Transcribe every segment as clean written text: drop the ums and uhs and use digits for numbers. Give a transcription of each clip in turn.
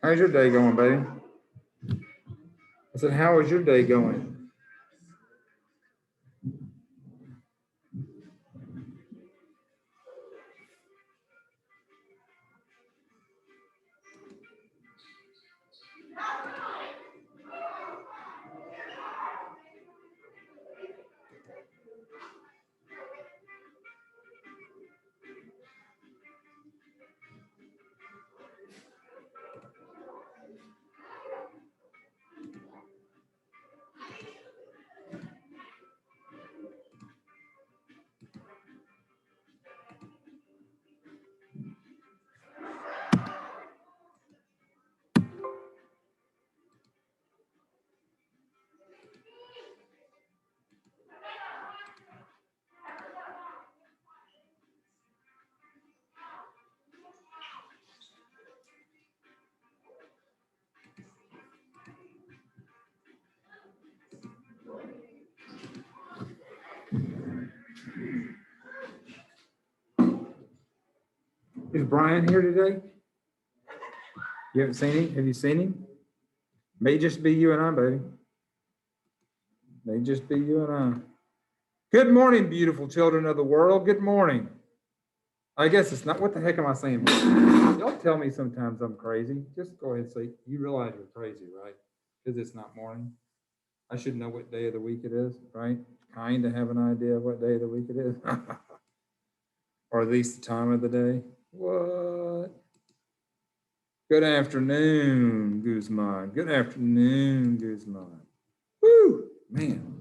How's your day going, baby? I said, how is your day going? Is Brian here today? You haven't seen him? Have you seen him? May just be you and I, baby. May just be you and I. Good morning, beautiful children of the world. Good morning. I guess it's not. What the heck am I saying? Y'all tell me sometimes I'm crazy. Just go ahead and say, you realize you're crazy, right? Because it's not morning. I should know what day of the week it is, right? Kind of have an idea of what day of the week it is. Or at least the time of the day. What? Good afternoon, Guzman. Good afternoon, Guzman. Woo, man.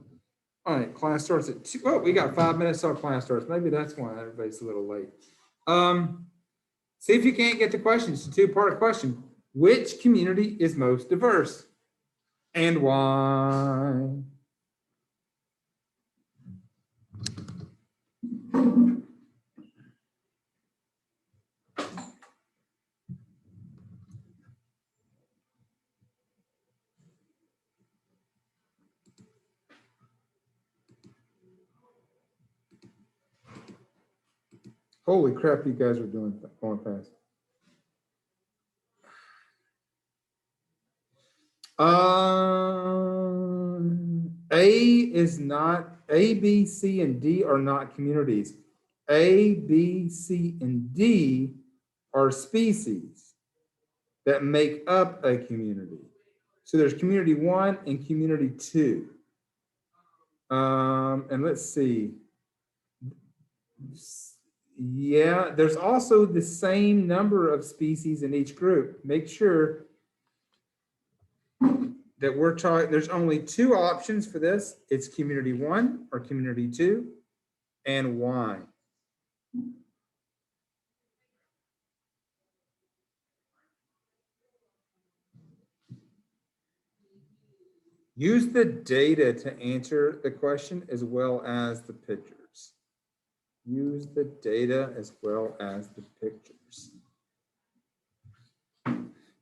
All right, class starts at 2. Oh, we got 5 minutes till class starts. Maybe that's why everybody's a little late. See if you can't get the question. It's a two-part question. Which community is most diverse? And why? Holy crap, you guys are going fast. A, B, C, and D are not communities. A, B, C, and D are species that make up a community. So there's community 1 and community 2. And let's see. Yeah, there's also the same number of species in each group. Make sure that we're talking, there's only 2 options for this. It's community 1 or community 2, and why. Use the data to answer the question as well as the pictures. Use the data as well as the pictures.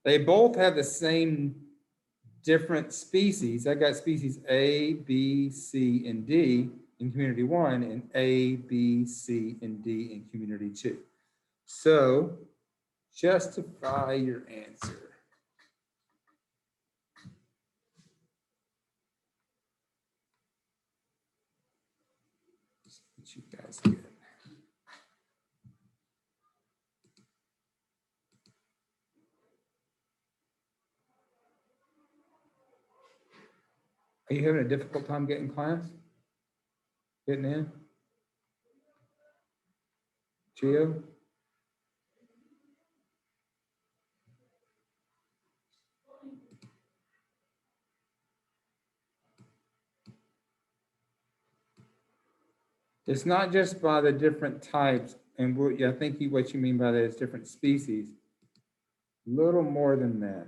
They both have the same different species. I got species A, B, C, and D in community 1 and A, B, C, and D in community 2. So justify your answer. What you guys get. Are you having a difficult time getting class? Getting in? Gio? It's not just by the different types, and I think what you mean by that is different species. A little more than that.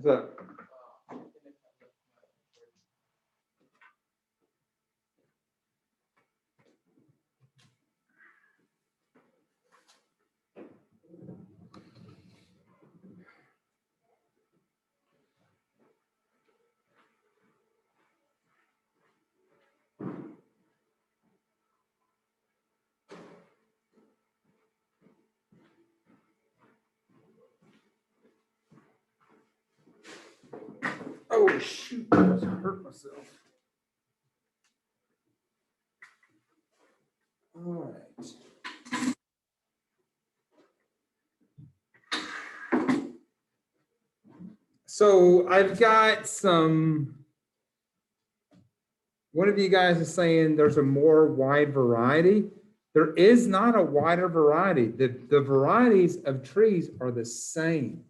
What's up? Oh, shoot, I just hurt myself. All right. So I've got some, one of you guys is saying there's a more wide variety. There is not a wider variety. The varieties of trees are the same.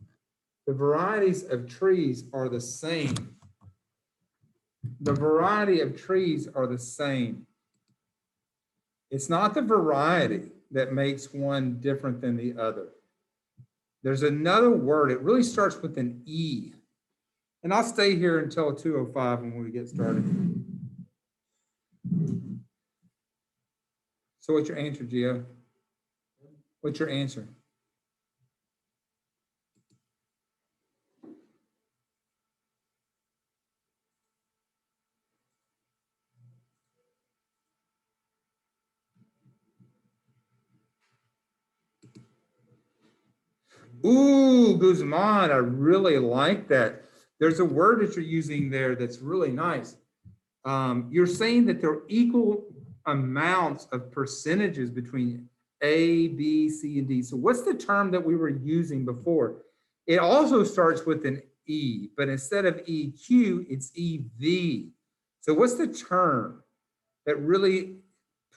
The varieties of trees are the same. The variety of trees are the same. It's not the variety that makes one different than the other. There's another word. It really starts with an E. And I'll stay here until 2:05 when we get started. So what's your answer, Gio? What's your answer? Ooh, Guzman, I really like that. There's a word that you're using there that's really nice. You're saying that there are equal amounts of percentages between A, B, C, and D. So what's the term that we were using before? It also starts with an E, but instead of EQ, it's EV. So what's the term that really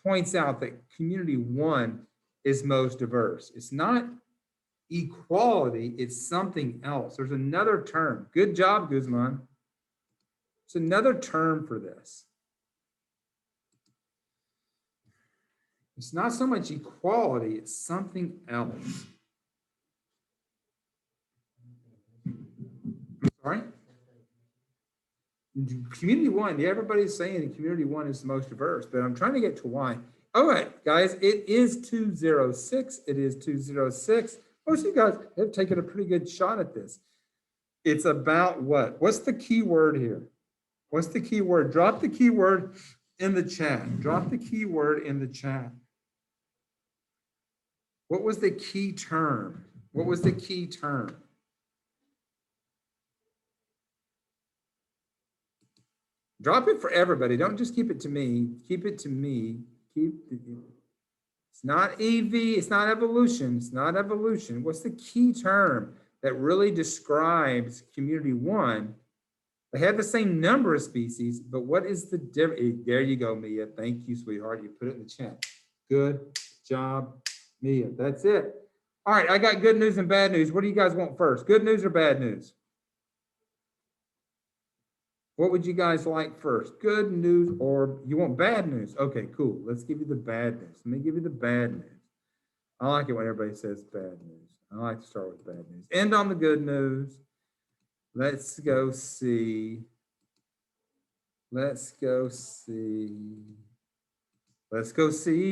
points out that community one is most diverse? It's not equality, it's something else. There's another term. Good job, Guzman. It's another term for this. It's not so much equality, it's something else. Sorry? Community one, yeah, everybody's saying community one is the most diverse, but I'm trying to get to why. All right, guys, it is 206. It is 206. Most of you guys have taken a pretty good shot at this. It's about what? What's the key word here? What's the key word? Drop the key word in the chat. Drop the key word in the chat. What was the key term? What was the key term? Drop it for everybody. Don't just keep it to me. Keep it to me. It's not EV. It's not evolution. It's not evolution. What's the key term that really describes community one? They have the same number of species, but what is the difference? There you go, Mia. Thank you, sweetheart. You put it in the chat. Good job, Mia. That's it. All right, I got good news and bad news. What do you guys want first? Good news or bad news? What would you guys like first? Good news or you want bad news? Okay, cool. Let's give you the bad news. Let me give you the bad news. I like it when everybody says bad news. I like to start with bad news. End on the good news. Let's go see. Let's go see. Let's go see.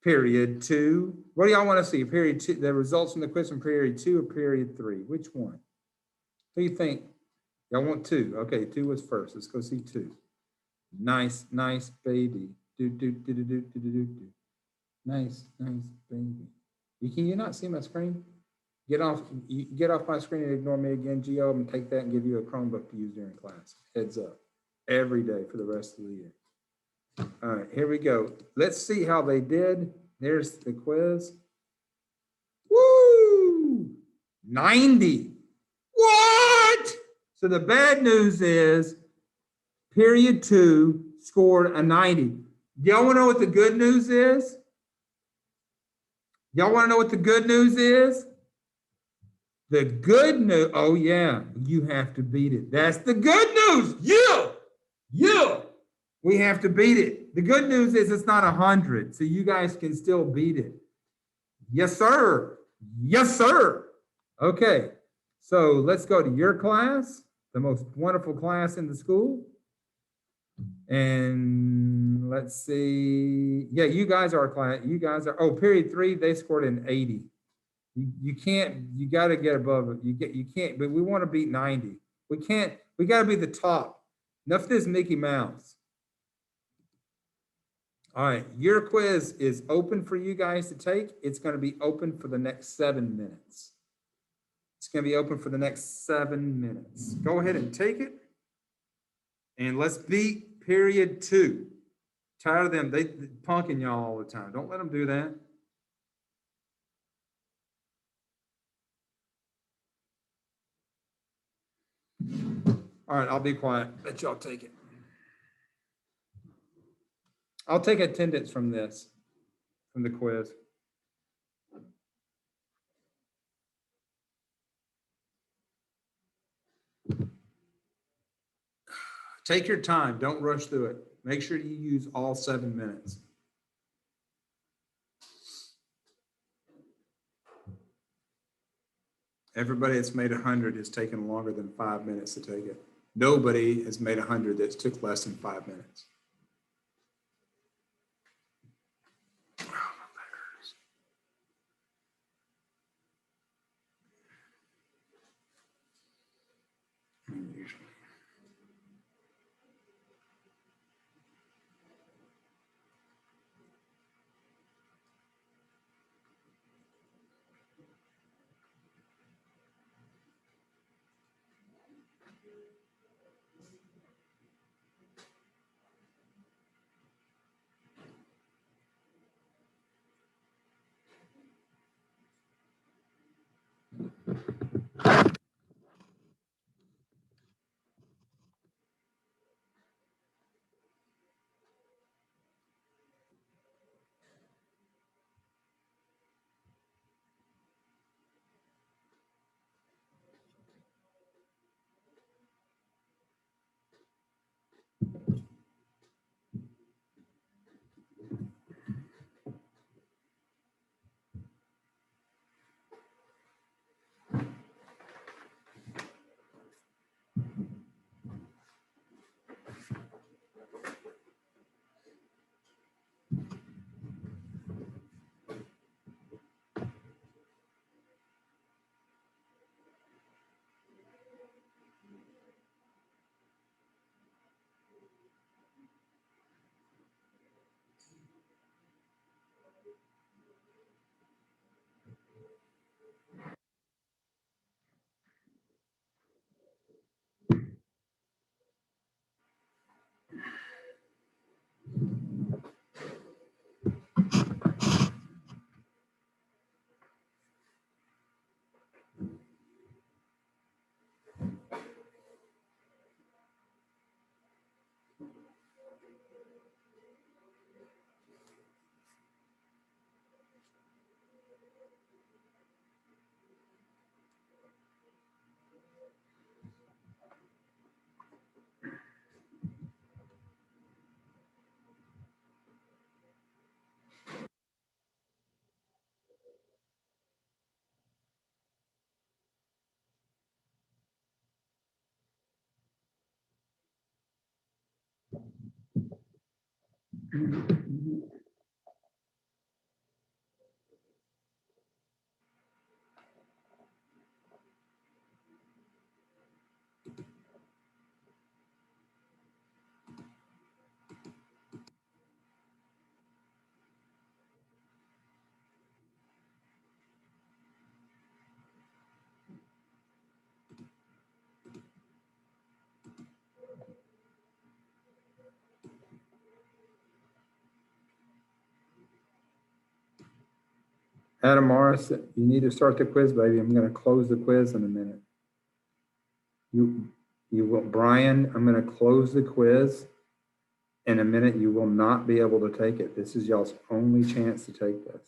Period 2. What do y'all want to see? Period 2, the results from the quiz from period 2 or period 3? Which one? What do you think? Y'all want 2? Okay, 2 was first. Let's go see 2. Nice, nice baby. Do. Nice, nice baby. Can you not see my screen? Get off my screen and ignore me again, Gio. I'm gonna take that and give you a Chromebook to use during class. Heads up. Every day for the rest of the year. All right, here we go. Let's see how they did. There's the quiz. Woo! 90. What? So the bad news is period 2 scored a 90. Y'all want to know what the good news is? Y'all want to know what the good news is? The good news, oh yeah, you have to beat it. That's the good news. Yeah. We have to beat it. The good news is it's not 100, so you guys can still beat it. Yes, sir. Yes, sir. Okay, so let's go to your class, the most wonderful class in the school. And let's see. Yeah, you guys are class. You guys are, oh, period 3, they scored an 80. You can't, you got to get above it. You can't, but we want to beat 90. We can't, we got to be the top. Enough of this Mickey Mouse. All right, your quiz is open for you guys to take. It's going to be open for the next 7 minutes. It's going to be open for the next 7 minutes. Go ahead and take it. And let's beat period 2. Tired of them. They punking y'all all the time. Don't let them do that. All right, I'll be quiet. Let y'all take it. I'll take attendance from this, from the quiz. Take your time. Don't rush through it. Make sure you use all 7 minutes. Everybody that's made 100 has taken longer than 5 minutes to take it. Nobody has made 100 that took less than 5 minutes. Usually. Adam Morris, you need to start the quiz, baby. I'm going to close the quiz in a minute. You will, Brian, I'm going to close the quiz in a minute. You will not be able to take it. This is y'all's only chance to take this.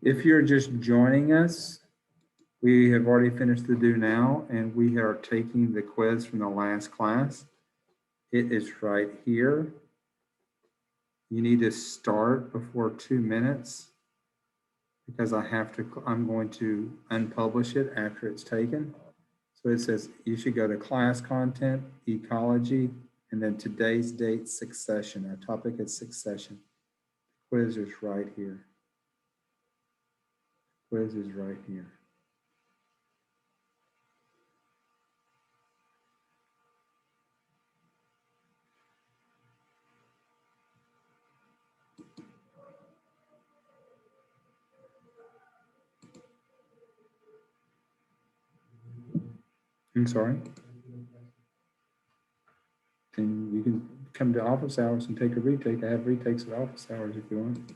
If you're just joining us, we have already finished the do now, and we are taking the quiz from the last class. It is right here. You need to start before 2 minutes because I'm going to unpublish it after it's taken. So it says you should go to class content, ecology, and then today's date, succession. Our topic is succession. Quiz is right here. Quiz is right here. I'm sorry. And you can come to office hours and take a retake. I have retakes at office hours if you want.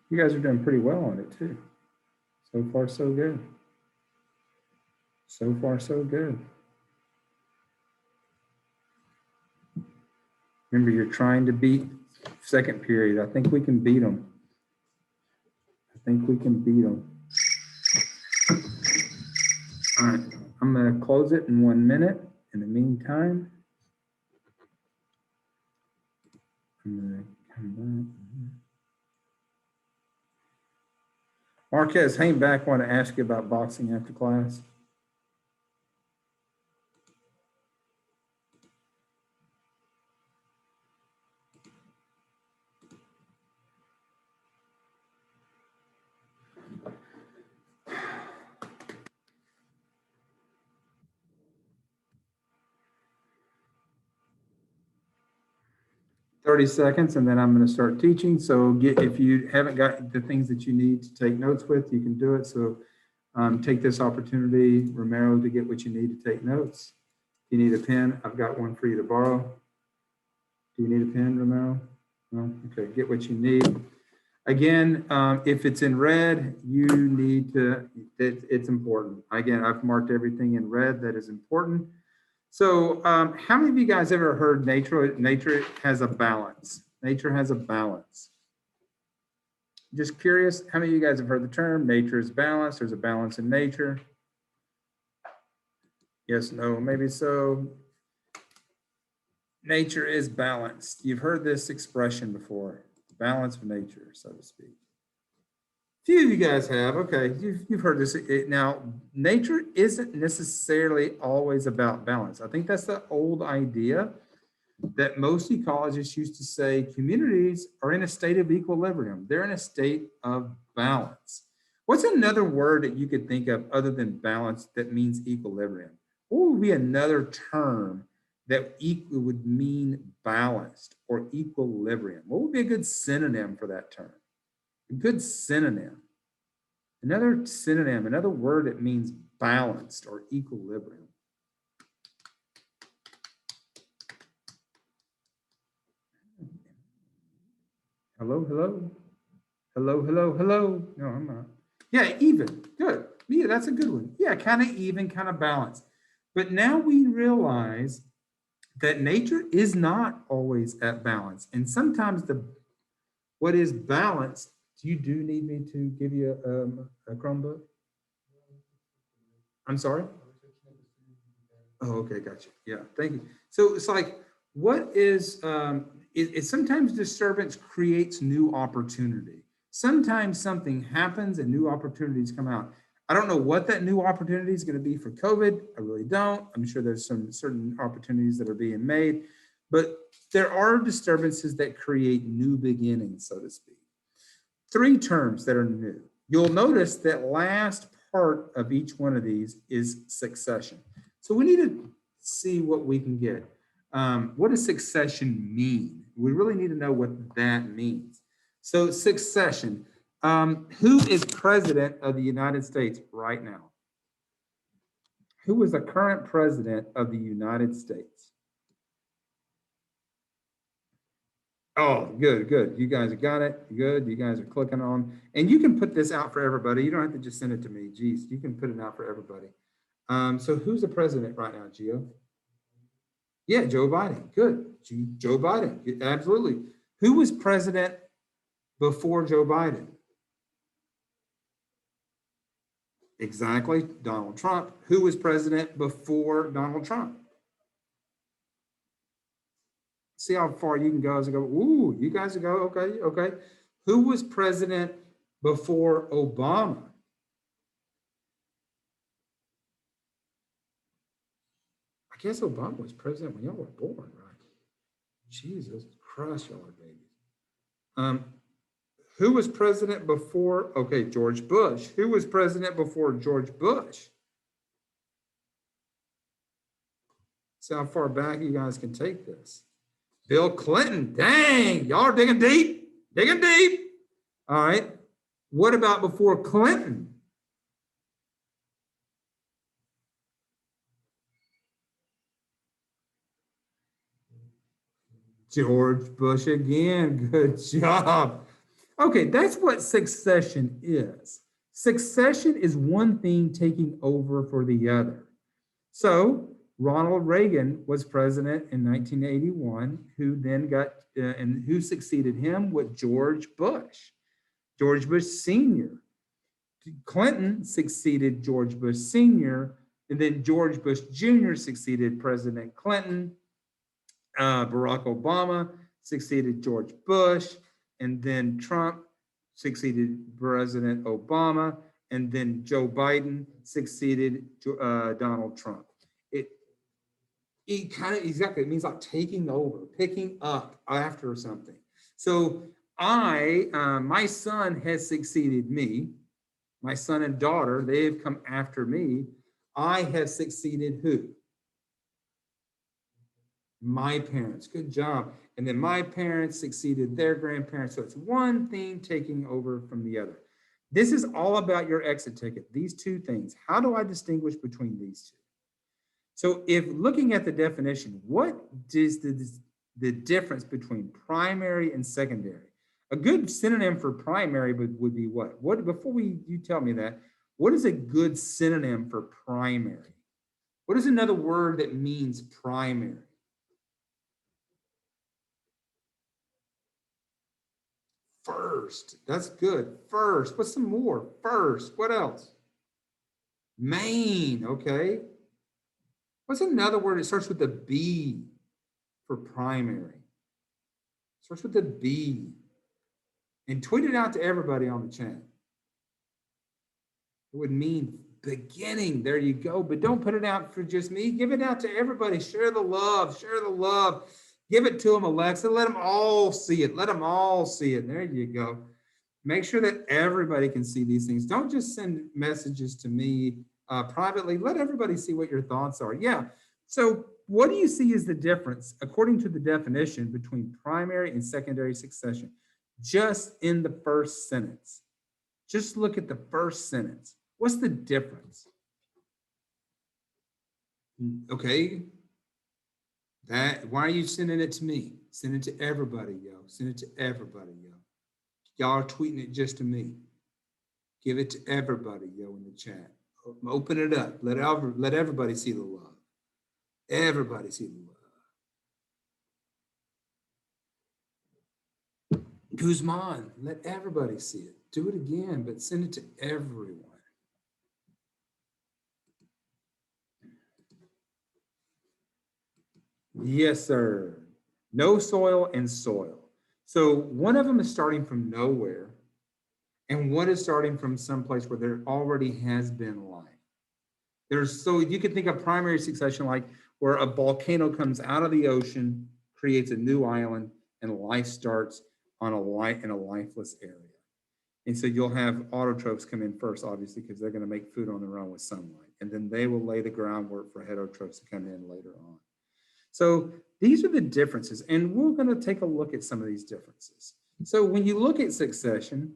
You guys are doing pretty well on it too. So far, so good. So far, so good. Remember, you're trying to beat second period. I think we can beat them. I think we can beat them. All right, I'm going to close it in 1 minute. In the meantime, I'm going to come back. Marquez, hang back. I want to ask you about boxing after class. $30, and then I'm going to start teaching. So if you haven't got the things that you need to take notes with, you can do it. So take this opportunity, Romero, to get what you need to take notes. If you need a pen, I've got one for you to borrow. Do you need a pen, Romero? No? Okay, get what you need. Again, if it's in red, you need to, it's important. Again, I've marked everything in red that is important. So how many of you guys ever heard nature has a balance? Nature has a balance. Just curious, how many of you guys have heard the term nature is balanced? There's a balance in nature. Yes, no, maybe so. Nature is balanced. You've heard this expression before, balance of nature, so to speak. Few of you guys have, okay, you've heard this. Now, nature isn't necessarily always about balance. I think that's the old idea that most ecologists used to say communities are in a state of equilibrium. They're in a state of balance. What's another word that you could think of other than balance that means equilibrium? What would be another term that would mean balanced or equilibrium? What would be a good synonym for that term? A good synonym. Another synonym, another word that means balanced or equilibrium. Hello, hello. Hello, hello, hello. No, I'm not. Yeah, even. Good. Yeah, that's a good one. Yeah, kind of even, kind of balanced. But now we realize that nature is not always at balance. And sometimes what is balanced, you do need me to give you a Chromebook? I'm sorry? Oh, okay, gotcha. Yeah, thank you. So it's like, what is, sometimes disturbance creates new opportunity. Sometimes something happens and new opportunities come out. I don't know what that new opportunity is going to be for COVID. I really don't. I'm sure there's some certain opportunities that are being made, but there are disturbances that create new beginnings, so to speak. 3 terms that are new. You'll notice that last part of each one of these is succession. So we need to see what we can get. What does succession mean? We really need to know what that means. So succession, who is president of the United States right now? Who is the current president of the United States? Oh, good, good. You guys got it. Good. You guys are clicking on. And you can put this out for everybody. You don't have to just send it to me. Geez, you can put it out for everybody. So who's the president right now, Gio? Yeah, Joe Biden. Good. Joe Biden. Absolutely. Who was president before Joe Biden? Exactly, Donald Trump. Who was president before Donald Trump? See how far you can go as I go. Ooh, you guys go, okay, okay. Who was president before Obama? I guess Obama was president when y'all were born, right? Jesus Christ, y'all are babies. Who was president before? Okay, George Bush. Who was president before George Bush? See how far back you guys can take this. Bill Clinton. Dang, y'all are digging deep, digging deep. All right. What about before Clinton? George Bush again. Good job. Okay, that's what succession is. Succession is one thing taking over for the other. So Ronald Reagan was president in 1981, who then got, and who succeeded him with George Bush. George Bush Sr. Clinton succeeded George Bush Sr., and then George Bush Jr. succeeded President Clinton. Barack Obama succeeded George Bush, and then Trump succeeded President Obama, and then Joe Biden succeeded Donald Trump. It kind of exactly, it means like taking over, picking up after something. So my son has succeeded me. My son and daughter, they have come after me. I have succeeded who? My parents. Good job. And then my parents succeeded their grandparents. So it's one thing taking over from the other. This is all about your exit ticket. These two things. How do I distinguish between these two? So if looking at the definition, what is the difference between primary and secondary? A good synonym for primary would be what? What before you tell me that, what is a good synonym for primary? What is another word that means primary? First. That's good. First. What's some more? First. What else? Main. Okay. What's another word that starts with a B for primary? Starts with a B. And tweet it out to everybody on the chat. It would mean beginning. There you go. But don't put it out for just me. Give it out to everybody. Share the love. Share the love. Give it to them, Alexa. Let them all see it. Let them all see it. There you go. Make sure that everybody can see these things. Don't just send messages to me privately. Let everybody see what your thoughts are. Yeah. So what do you see is the difference, according to the definition, between primary and secondary succession? Just in the first sentence. Just look at the first sentence. What's the difference? Okay. Why are you sending it to me? Send it to everybody, yo. Send it to everybody, yo. Y'all are tweeting it just to me. Give it to everybody, yo, in the chat. Open it up. Let everybody see the love. Everybody see the love. Guzman, let everybody see it. Do it again, but send it to everyone. Yes, sir. No soil and soil. So one of them is starting from nowhere, and one is starting from someplace where there already has been life. So you could think of primary succession like where a volcano comes out of the ocean, creates a new island, and life starts in a lifeless area. And so you'll have autotrophs come in first, obviously, because they're going to make food on their own with sunlight. And then they will lay the groundwork for heterotrophs to come in later on. So these are the differences, and we're going to take a look at some of these differences. So when you look at succession,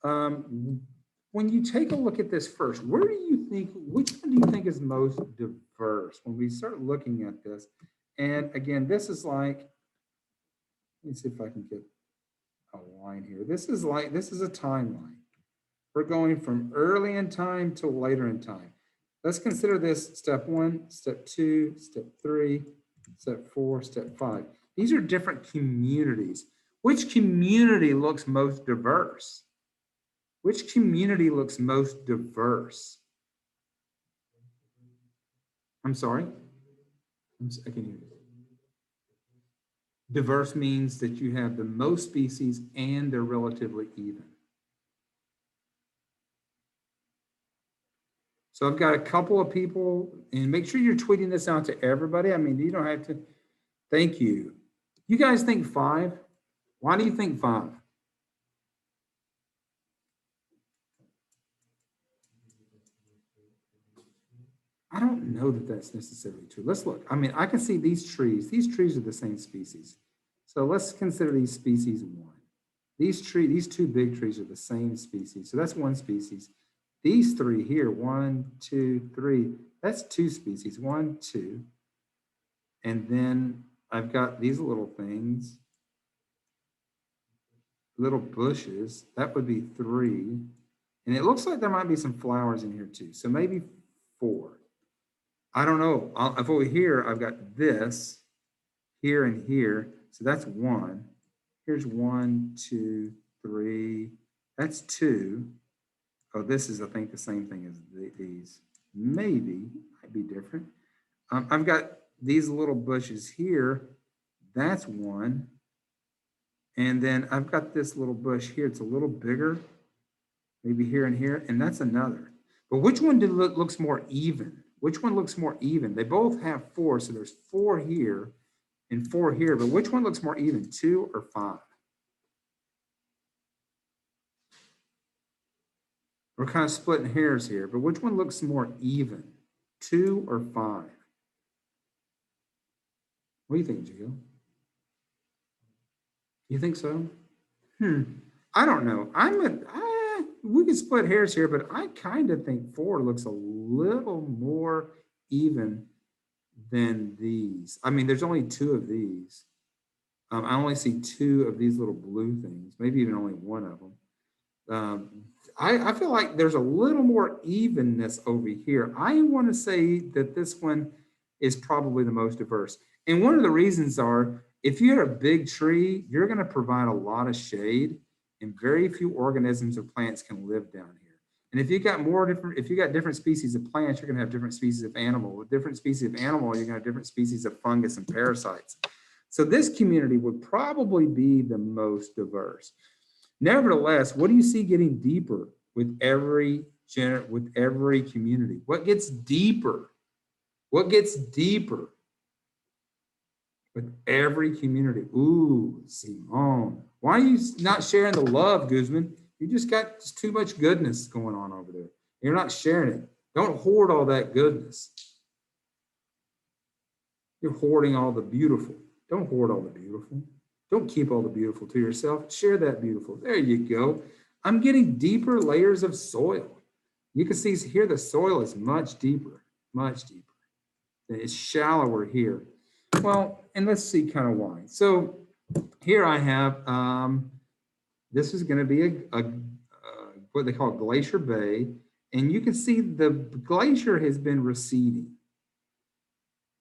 when you take a look at this first, where do you think, which one do you think is most diverse when we start looking at this? And again, this is like, let me see if I can get a line here. This is a timeline. We're going from early in time to later in time. Let's consider this step 1, step 2, step 3, step 4, step 5. These are different communities. Which community looks most diverse? Which community looks most diverse? I'm sorry. I can hear you. Diverse means that you have the most species and they're relatively even. So I've got a couple of people, and make sure you're tweeting this out to everybody. I mean, you don't have to. Thank you. You guys think 5? Why do you think 5? I don't know that that's necessarily true. Let's look. I mean, I can see these trees. These trees are the same species. So let's consider these species 1. These two big trees are the same species. So that's 1 species. These 3 here, 1, 2, 3, that's 2 species, 1, 2. And then I've got these little things, little bushes, that would be 3. And it looks like there might be some flowers in here too. So maybe 4. I don't know. If over here, I've got this here and here. So that's 1. Here's 1, 2, 3. That's 2. Oh, this is, I think, the same thing as these. Maybe, might be different. I've got these little bushes here. That's 1. And then I've got this little bush here. It's a little bigger, maybe here and here, and that's another. But which one looks more even? Which one looks more even? They both have 4, so there's 4 here and 4 here, but which one looks more even, 2 or 5? We're kind of splitting hairs here, but which one looks more even, 2 or 5? What do you think, Gio? You think so? I don't know. We could split hairs here, but I kind of think 4 looks a little more even than these. I mean, there's only 2 of these. I only see 2 of these little blue things, maybe even only 1 of them. I feel like there's a little more evenness over here. I want to say that this one is probably the most diverse. And one of the reasons are, if you had a big tree, you're going to provide a lot of shade, and very few organisms or plants can live down here. And if you got different species of plants, you're going to have different species of animal. With different species of animal, you're going to have different species of fungus and parasites. So this community would probably be the most diverse. Nevertheless, what do you see getting deeper with every community? What gets deeper? What gets deeper with every community? Ooh, Simone. Why are you not sharing the love, Guzman? You just got too much goodness going on over there. You're not sharing it. Don't hoard all that goodness. You're hoarding all the beautiful. Don't hoard all the beautiful. Don't keep all the beautiful to yourself. Share that beautiful. There you go. I'm getting deeper layers of soil. You can see here the soil is much deeper, much deeper. It's shallower here. Well, and let's see kind of why. So here I have, this is going to be what they call Glacier Bay. And you can see the glacier has been receding.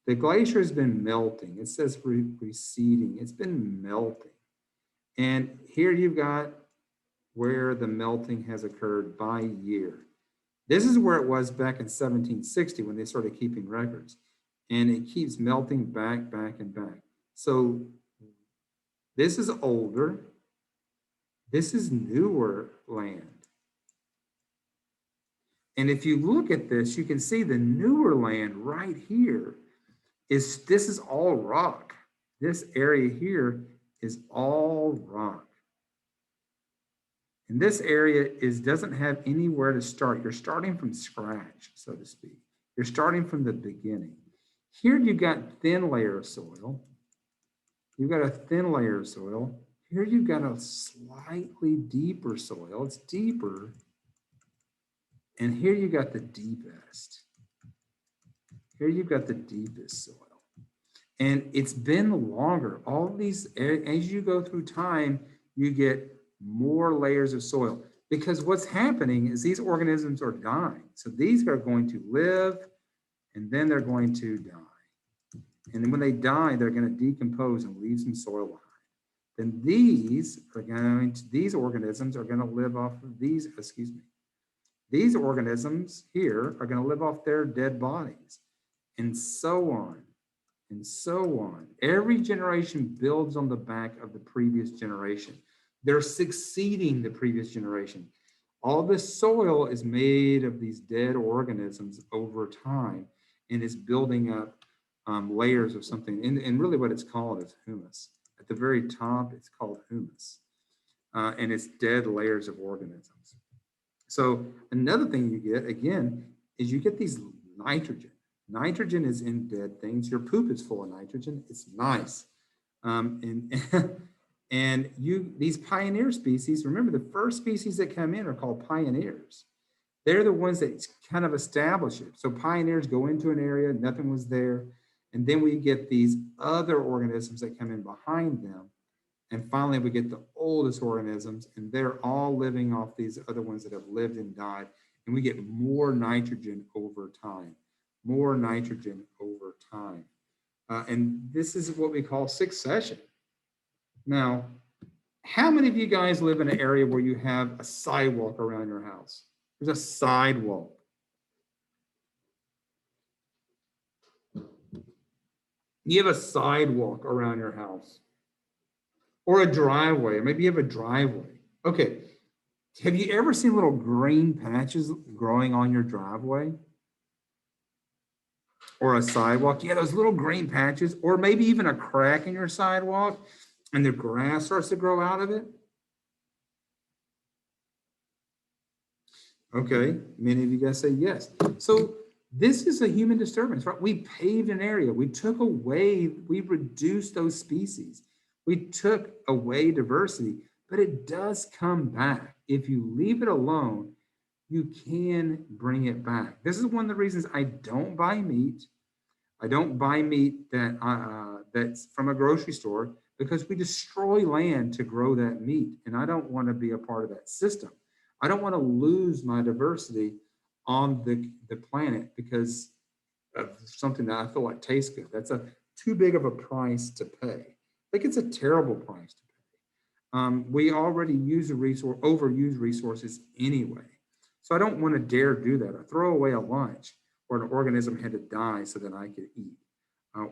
The glacier has been melting. It says receding. It's been melting. And here you've got where the melting has occurred by year. This is where it was back in 1760 when they started keeping records. And it keeps melting back, and back. So this is older. This is newer land. And if you look at this, you can see the newer land right here this is all rock. This area here is all rock. And this area doesn't have anywhere to start. You're starting from scratch, so to speak. You're starting from the beginning. Here you've got thin layer of soil. You've got a thin layer of soil. Here you've got a slightly deeper soil. It's deeper. And here you got the deepest. Here you've got the deepest soil. And it's been longer. All of these, as you go through time, you get more layers of soil. Because what's happening is these organisms are dying. So these are going to live, and then they're going to die. And then when they die, they're going to decompose and leave some soil behind. then these organisms are going to live off of these, excuse me. These organisms here are going to live off their dead bodies, and so on, and so on. Every generation builds on the back of the previous generation. They're succeeding the previous generation. All this soil is made of these dead organisms over time and is building up layers of something. And really what it's called is humus. At the very top, it's called humus. And it's dead layers of organisms. So another thing you get, again, is you get these nitrogen. Nitrogen is in dead things. Your poop is full of nitrogen. It's nice. And these pioneer species, remember the first species that come in are called pioneers. They're the ones that kind of establish it. So pioneers go into an area, nothing was there. And then we get these other organisms that come in behind them. And finally, we get the oldest organisms, and they're all living off these other ones that have lived and died. And we get more nitrogen over time, more nitrogen over time. And this is what we call succession. Now, how many of you guys live in an area where you have a sidewalk around your house? There's a sidewalk. You have a sidewalk around your house. Or a driveway, or maybe you have a driveway. Okay, have you ever seen little green patches growing on your driveway? Or a sidewalk? Yeah, those little green patches, or maybe even a crack in your sidewalk and the grass starts to grow out of it. Okay, many of you guys say yes. So this is a human disturbance, right? We paved an area, we took away, we reduced those species. We took away diversity, but it does come back. If you leave it alone, you can bring it back. This is one of the reasons I don't buy meat. I don't buy meat that's from a grocery store because we destroy land to grow that meat. And I don't want to be a part of that system. I don't want to lose my diversity on the planet because of something that I feel like tastes good. That's too big of a price to pay. I think it's a terrible price to pay. We already overuse resources anyway. So I don't want to dare do that. I throw away a lunch or an organism had to die so that I could eat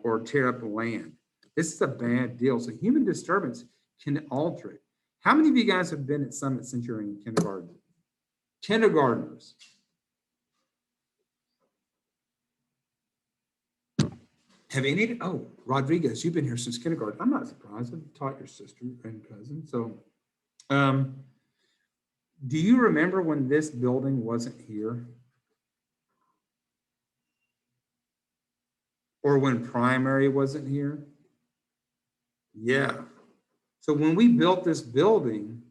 or tear up the land. This is a bad deal. So human disturbance can alter it. How many of you guys have been at Summit since you're in kindergarten? Kindergartners. Have any, oh, Rodriguez, you've been here since kindergarten. I'm not surprised. I've taught your sister and cousin. So do you remember when this building wasn't here? Or when primary wasn't here? Yeah. So when we built this building,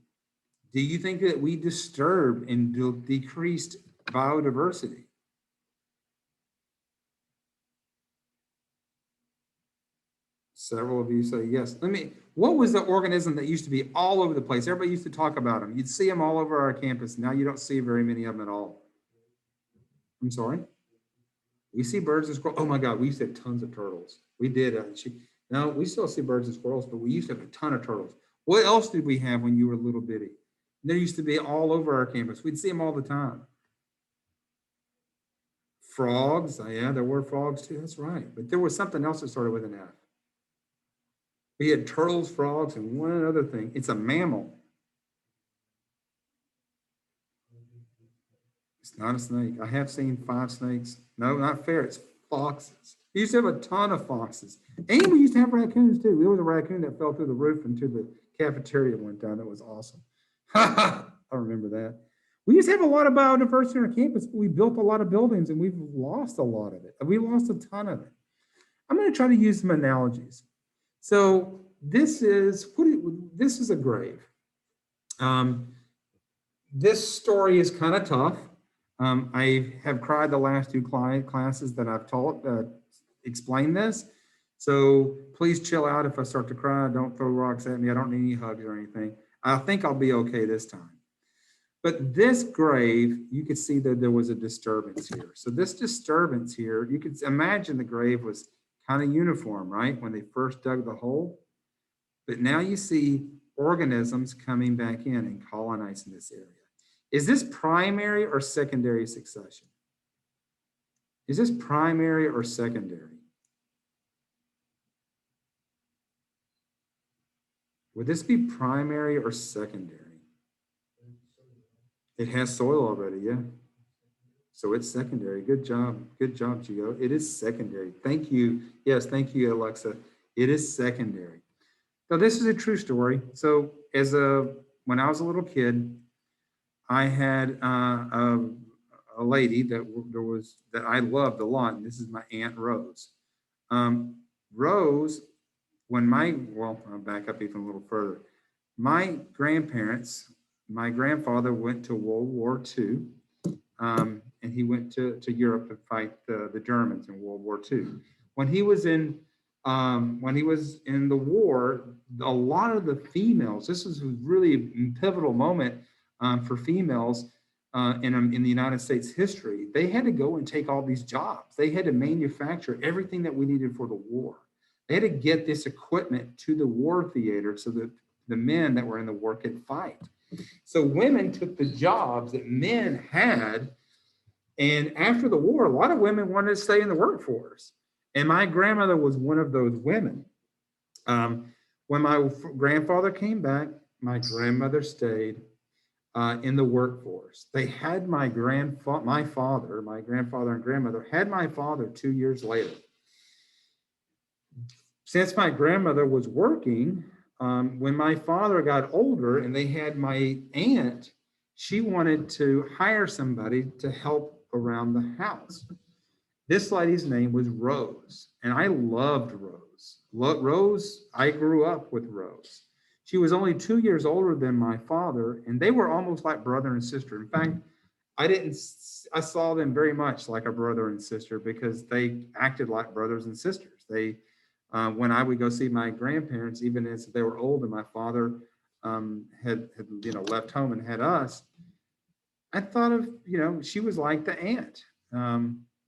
do you think that we disturbed and decreased biodiversity? Several of you say yes. What was the organism that used to be all over the place? Everybody used to talk about them. You'd see them all over our campus. Now you don't see very many of them at all. I'm sorry? We see birds and squirrels. Oh my God, we used to have tons of turtles. We did. No, we still see birds and squirrels, but we used to have a ton of turtles. What else did we have when you were little bitty? There used to be all over our campus. We'd see them all the time. Frogs. Yeah, there were frogs too. That's right. But there was something else that started with an F. We had turtles, frogs, and one other thing. It's a mammal. It's not a snake. I have seen 5 snakes. No, not ferrets. Foxes. We used to have a ton of foxes. And we used to have raccoons too. There was a raccoon that fell through the roof into the cafeteria one time. That was awesome. I remember that. We used to have a lot of biodiversity on our campus, but we built a lot of buildings and we've lost a lot of it. We lost a ton of it. I'm going to try to use some analogies. So this is a grave. This story is kind of tough. I have cried the last 2 classes that I've taught explain this. So please chill out if I start to cry. Don't throw rocks at me. I don't need any hugs or anything. I think I'll be okay this time. But this grave, you could see that there was a disturbance here. So this disturbance here, you could imagine the grave was kind of uniform, right? When they first dug the hole. But now you see organisms coming back in and colonizing this area. Is this primary or secondary succession? Is this primary or secondary? Would this be primary or secondary? It has soil already, yeah. So it's secondary. Good job. Good job, Gio. It is secondary. Thank you. Yes, thank you, Alexa. It is secondary. Now, this is a true story. So when I was a little kid, I had a lady that I loved a lot, and this is my Aunt Rose. Rose, I'll back up even a little further. My grandfather went to World War II, and he went to Europe to fight the Germans in World War II. When he was in the war, a lot of the females, this was really a pivotal moment for females in the United States history. They had to go and take all these jobs. They had to manufacture everything that we needed for the war. They had to get this equipment to the war theater so that the men that were in the war could fight. So women took the jobs that men had. And after the war, a lot of women wanted to stay in the workforce. And my grandmother was one of those women. When my grandfather came back, my grandmother stayed in the workforce. They had my grandfather and grandmother had my father 2 years later. Since my grandmother was working, when my father got older and they had my aunt, she wanted to hire somebody to help around the house. This lady's name was Rose, and I loved Rose. Rose, I grew up with Rose. She was only 2 years older than my father, and they were almost like brother and sister. In fact, I saw them very much like a brother and sister because they acted like brothers and sisters. When I would go see my grandparents, even as they were old and my father had left home and had us, I thought of, she was like the aunt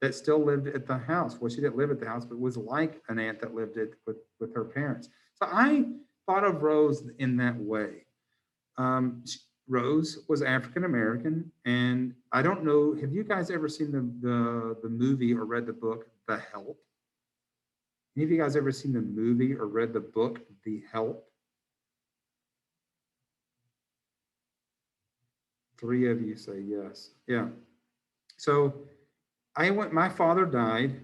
that still lived at the house. Well, she didn't live at the house, but was like an aunt that lived with her parents. So I thought of Rose in that way. Rose was African American, and I don't know, have you guys ever seen the movie or read the book, The Help? Any of you guys ever seen the movie or read the book, The Help? 3 of you say yes. Yeah. So my father died,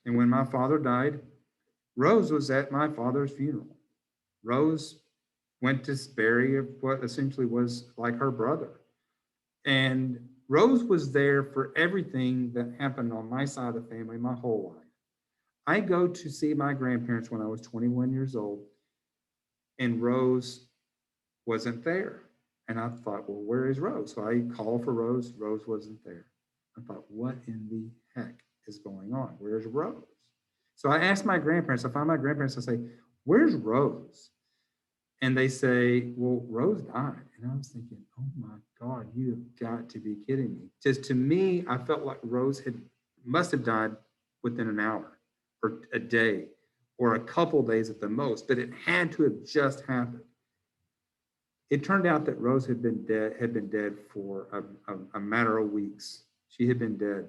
and when my father died, Rose was at my father's funeral. Rose went to bury what essentially was like her brother. And Rose was there for everything that happened on my side of the family my whole life. I go to see my grandparents when I was 21 years old, and Rose wasn't there. And I thought, well, where is Rose? So I called for Rose. Rose wasn't there. I thought, what in the heck is going on? Where's Rose? So I asked my grandparents, I find my grandparents, I say, where's Rose? And they say, well, Rose died. And I was thinking, oh my God, you have got to be kidding me. Just to me, I felt like Rose must have died within an hour or a day or a couple days at the most, but it had to have just happened. It turned out that Rose had been dead for a matter of weeks. She had been dead.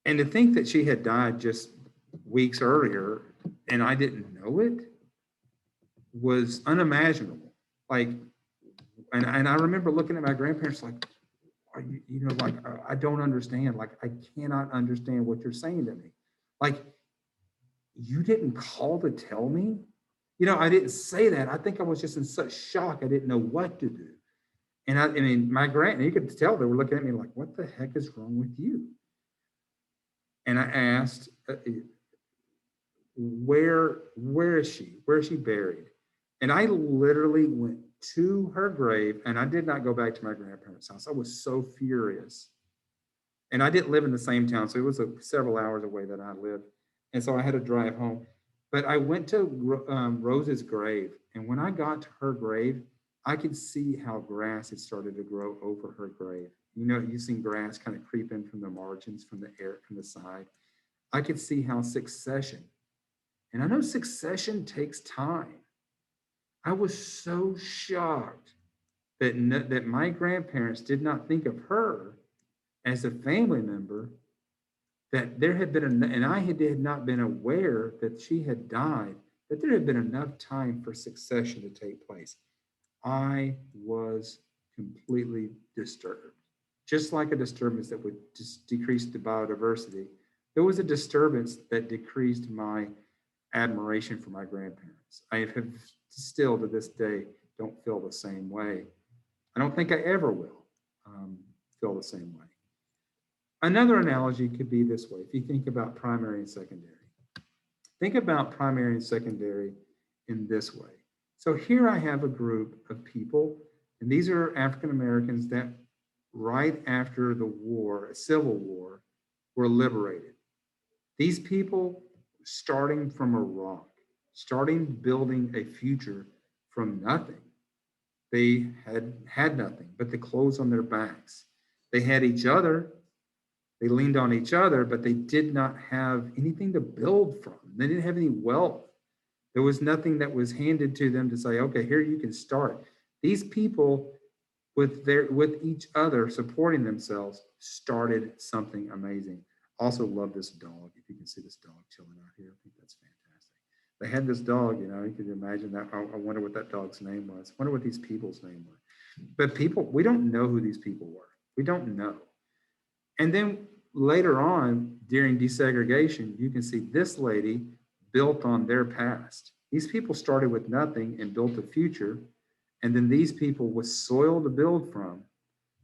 And to think that she had died just weeks earlier and I didn't know it was unimaginable. And I remember looking at my grandparents like, I don't understand. Like, I cannot understand what you're saying to me. Like, you didn't call to tell me? I didn't say that. I think I was just in such shock. I didn't know what to do. And you could tell they were looking at me like, what the heck is wrong with you? And I asked, where is she? Where is she buried? And I literally went to her grave, and I did not go back to my grandparents' house. I was so furious. And I didn't live in the same town, so it was several hours away that I lived. And so I had to drive home. But I went to Rose's grave, and when I got to her grave, I could see how grass had started to grow over her grave. You've seen grass kind of creep in from the margins, from the side. I could see how succession And I know succession takes time. I was so shocked that, that my grandparents did not think of her as a family member, that there had been, and I had not been aware that she had died, that there had been enough time for succession to take place. I was completely disturbed. Just like a disturbance that would just decrease the biodiversity, there was a disturbance that decreased my admiration for my grandparents. I have still to this day don't feel the same way. I don't think I ever will feel the same way. Another analogy could be this way. If you think about primary and secondary, think about primary and secondary in this way. So here I have a group of people, and these are African Americans that right after the war, a civil war, were liberated. These people starting from a rock, starting building a future from nothing. They had nothing but the clothes on their backs. They had each other. They leaned on each other, but they did not have anything to build from. They didn't have any wealth. There was nothing that was handed to them to say, okay, here you can start. These people with each other supporting themselves started something amazing. Also love this dog. If you can see this dog chilling out here, I think that's fantastic. They had this dog, you could imagine that. I wonder what that dog's name was. I wonder what these people's name were. But people, we don't know who these people were. We don't know. And then later on, during desegregation, you can see this lady built on their past. These people started with nothing and built a future. And then these people with soil to build from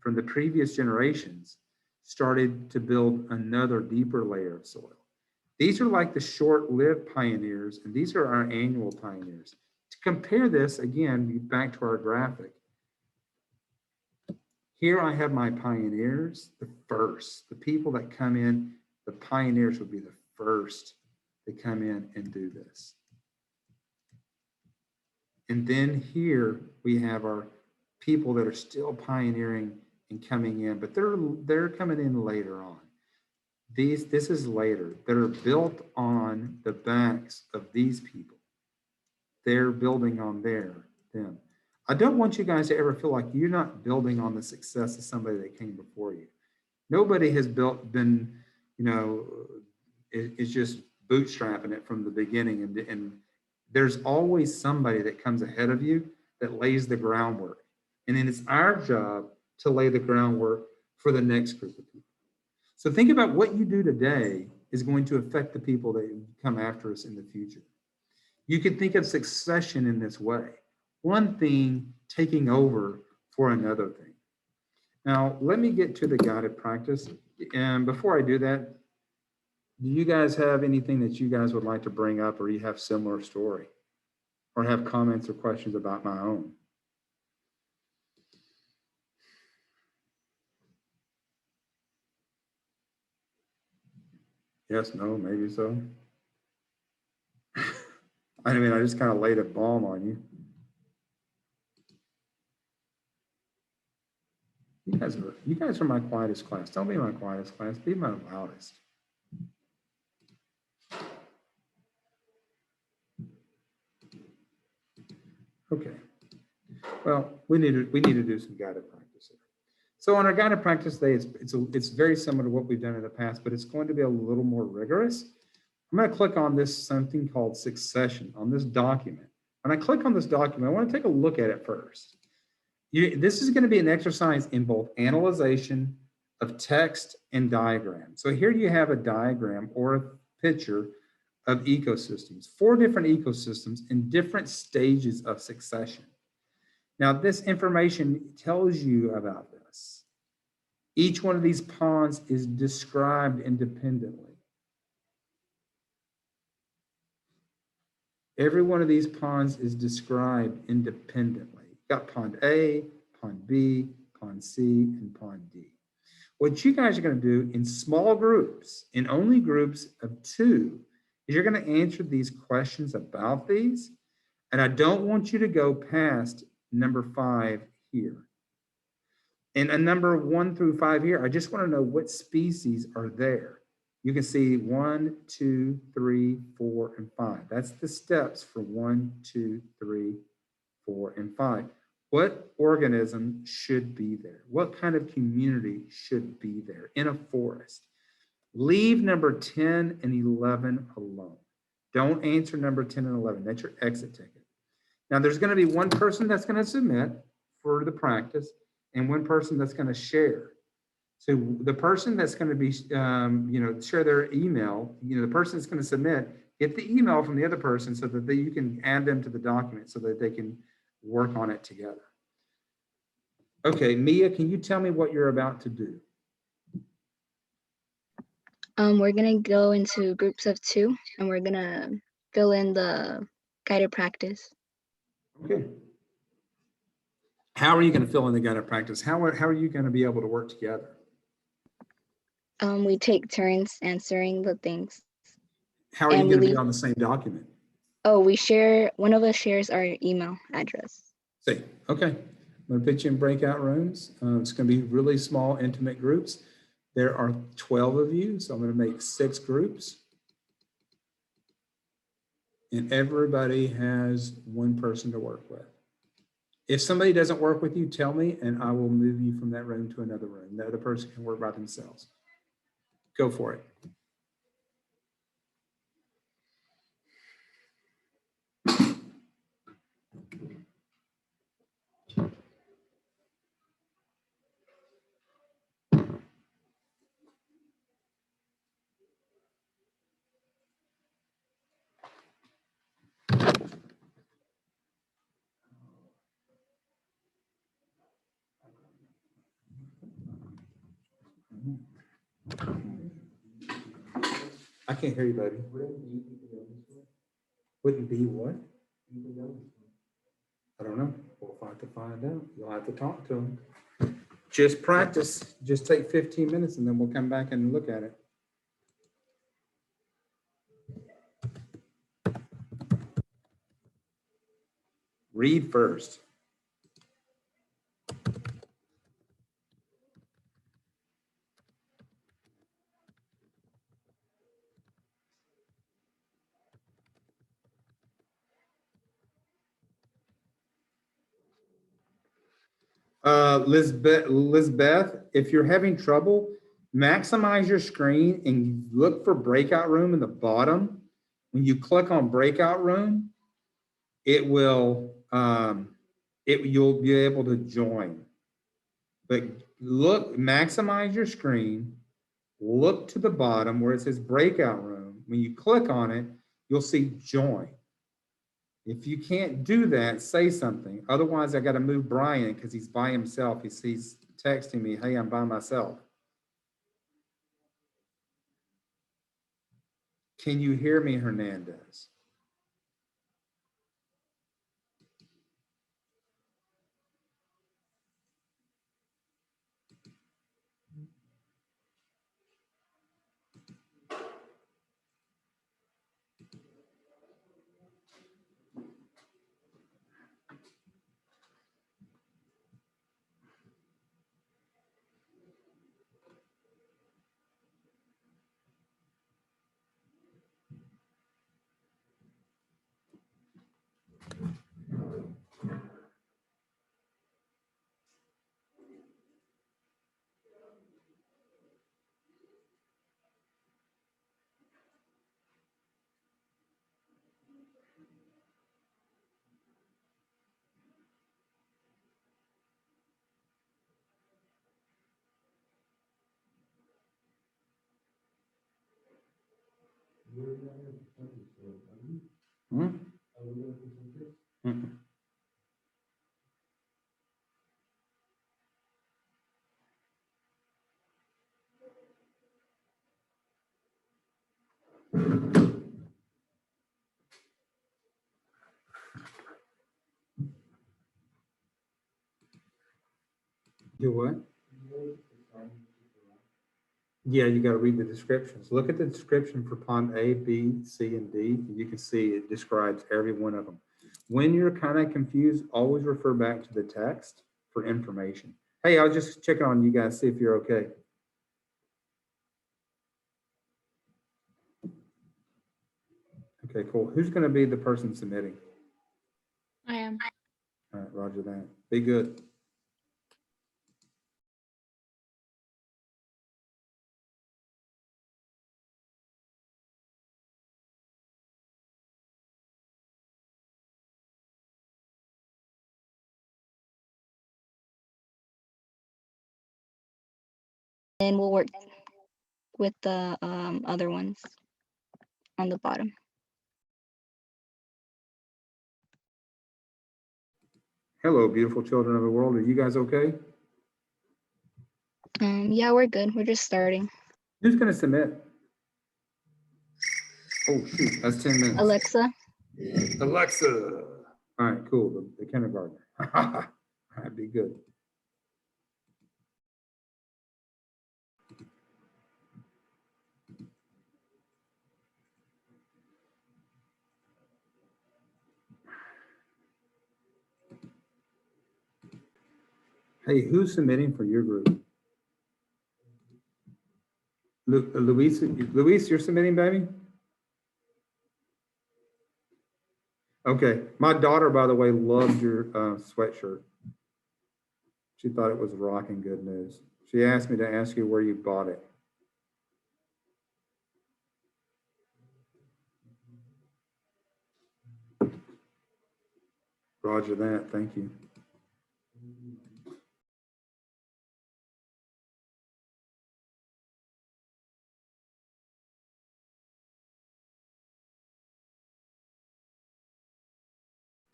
the previous generations, started to build another deeper layer of soil. These are like the short-lived pioneers, and these are our annual pioneers. To compare this, again, back to our graphic, here I have my pioneers, the first, the people that come in, the pioneers would be the first to come in and do this. And then here we have our people that are still pioneering and coming in, but they're coming in later on. This is later, that are built on the backs of these people. They're building on them. I don't want you guys to ever feel like you're not building on the success of somebody that came before you. Nobody has is just bootstrapping it from the beginning. And there's always somebody that comes ahead of you that lays the groundwork. And then it's our job to lay the groundwork for the next group of people. So think about what you do today is going to affect the people that come after us in the future. You can think of succession in this way. One thing taking over for another thing. Now, let me get to the guided practice. And before I do that, do you guys have anything that you guys would like to bring up, or you have similar story, or have comments or questions about my own? Yes, no, maybe so. I mean, I just kind of laid a bomb on you. You guys are my quietest class. Don't be my quietest class. Be my loudest. Okay. Well, we need to do some guided practice here. So on our guided practice day, it's very similar to what we've done in the past, but it's going to be a little more rigorous. I'm going to click on this something called succession on this document. When I click on this document, I want to take a look at it first. This is going to be an exercise in both analyzation of text and diagram. So here you have a diagram or a picture of ecosystems, 4 different ecosystems in different stages of succession. Now, this information tells you about this. Each one of these ponds is described independently. Every one of these ponds is described independently. You've got pond A, pond B, pond C, and pond D. What you guys are going to do in small groups, in only groups of 2, is you're going to answer these questions about these. And I don't want you to go past number 5 here. And a number 1 through 5 here, I just want to know what species are there. You can see 1, 2, 3, 4, and 5. That's the steps for 1, 2, 3, 4, and 5. What organism should be there? What kind of community should be there in a forest? Leave number 10 and 11 alone. Don't answer number 10 and 11. That's your exit ticket. Now, there's going to be one person that's going to submit for the practice and one person that's going to share. So the person that's going to be, share their email, the person that's going to submit, get the email from the other person so that you can add them to the document so that they can work on it together. Okay, Mia, can you tell me what you're about to do? We're gonna go into groups of 2 and we're gonna fill in the guided practice. Okay. How are you going to fill in the guided practice? How are you going to be able to work together? We take turns answering the things. How are you And going to be on the same document? Oh, we share, one of us shares our email address. See, okay. I'm going to put you in breakout rooms. It's going to be really small, intimate groups. There are 12 of you, so I'm going to make 6 groups. And everybody has one person to work with. If somebody doesn't work with you, tell me, and I will move you from that room to another room. The other person can work by themselves. Go for it. I can't hear you, baby. Wouldn't be what? I don't know. We'll have to find out. You'll have to talk to them. Just practice. Just take 15 minutes and then we'll come back and look at it. Read first. Lizbeth, if you're having trouble, maximize your screen and look for breakout room in the bottom. When you click on breakout room, it will, you'll be able to join. But look, maximize your screen, look to the bottom where it says breakout room. When you click on it, you'll see join. If you can't do that, say something. Otherwise, I got to move Brian because he's by himself. He's texting me, hey, I'm by myself. Can you hear me, Hernandez? Hmm? Mm-mm. Do what? Yeah, you got to read the descriptions. Look at the description for pond A, B, C, and D. You can see it describes every one of them. When you're kind of confused, always refer back to the text for information. Hey, I was just checking on you guys, see if you're okay. Okay, cool. Who's gonna be the person submitting? I am. All right, roger that. Be good. And we'll work with the other ones on the bottom. Hello, beautiful children of the world. Are you guys okay? Yeah, we're good. We're just starting. Who's gonna submit? Oh, shoot, that's 10 minutes. Alexa. Alexa. All right, cool, the kindergartner. All right, be good. Hey, who's submitting for your group? Luis, you're submitting, baby? Okay, my daughter, by the way, loved your sweatshirt. She thought it was rocking good news. She asked me to ask you where you bought it. Roger that, thank you.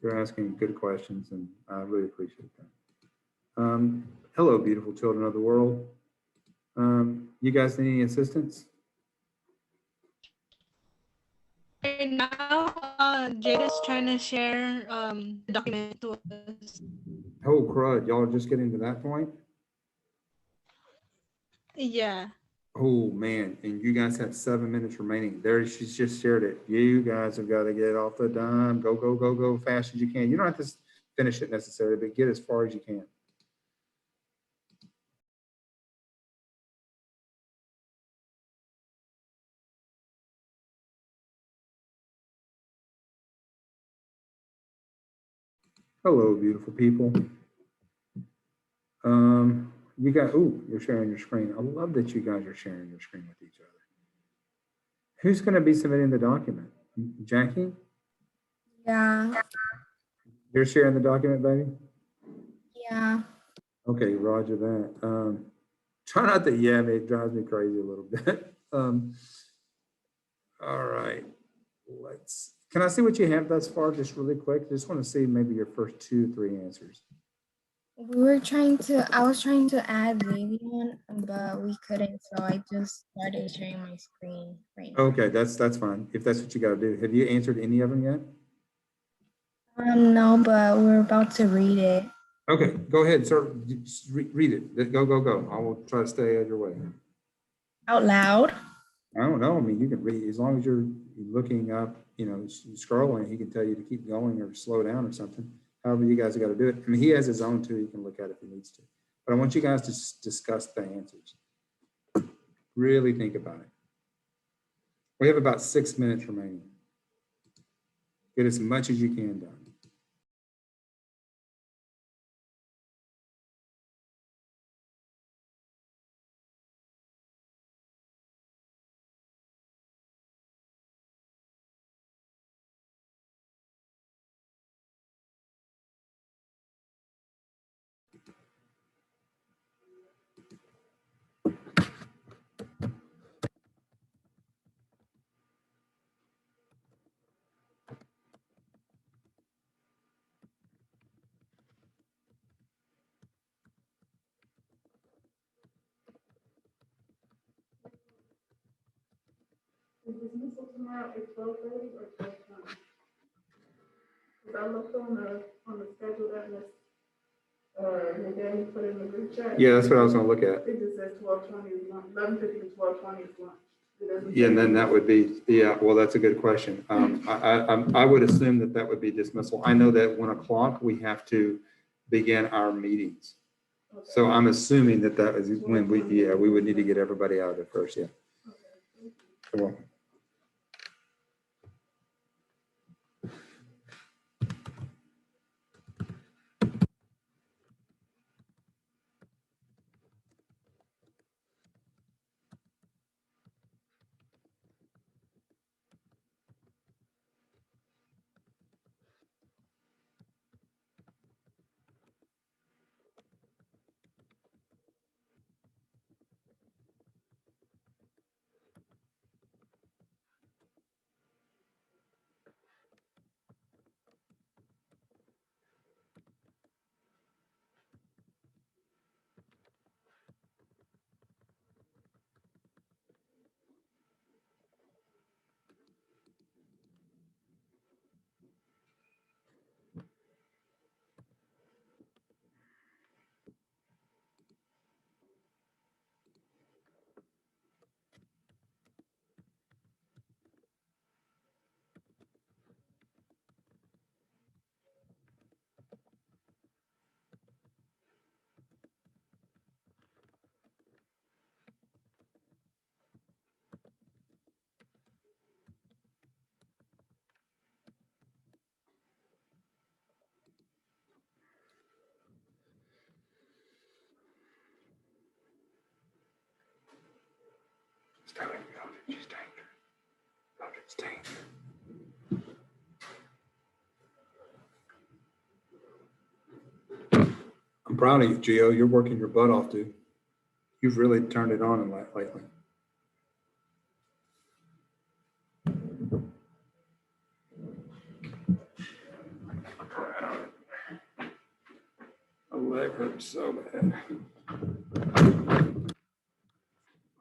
You're asking good questions, and I really appreciate that. Hello, beautiful children of the world. You guys need any assistance? Right now, Jada's trying to share the document to us. Oh, crud, y'all are just getting to that point? Yeah. Oh, man, and you guys have 7 minutes remaining. There, she's just shared it. You guys have got to get off the dime. Go, go, go, go fast as you can. You don't have to finish it necessarily, but get as far as you can. Hello, beautiful people. You got, oh, you're sharing your screen. I love that you guys are sharing your screen with each other. Who's going to be submitting the document? Jackie? Yeah, You're sharing the document, baby? yeah. Okay, roger that. Try not to yeah me, it drives me crazy a little bit. All right, can I see what you have thus far just really quick? Just want to see maybe your first 2, 3 answers. I was trying to add Vivian, but we couldn't, so I just started sharing my screen right now. Okay, that's fine. If that's what you got to do. Have you answered any of them yet? No, but we're about to read it. Okay, go ahead, sir. Just read it. Go, go, go. I will try to stay out of your way. Out loud? I don't know. I mean, you can read as long as you're looking up, you know, scrolling, he can tell you to keep going or slow down or something. However, you guys have got to do it. I mean, he has his own too. He can look at it if he needs to. But I want you guys to discuss the answers. Really think about it. We have about 6 minutes remaining. Get as much as you can done. Is dismissal tomorrow at 12:30 or 12:20? Because I looked on the schedule that Ms. Danny put in the group chat. Yeah, that's what I was going to look at. It just says 12:20 is lunch, 11:50 to 12:20 is lunch. It doesn't Yeah, and say- then that would be, yeah, well, that's a good question. I would assume that would be dismissal. I know that 1 o'clock, we have to begin our meetings. Okay. So I'm assuming that is when we would need to get everybody out of there first, yeah. Okay, thank you. You're welcome. It's telling me voltage is danger. Voltage danger. I'm proud of you, Gio. You're working your butt off, dude. You've really turned it on lately. My leg hurts so bad.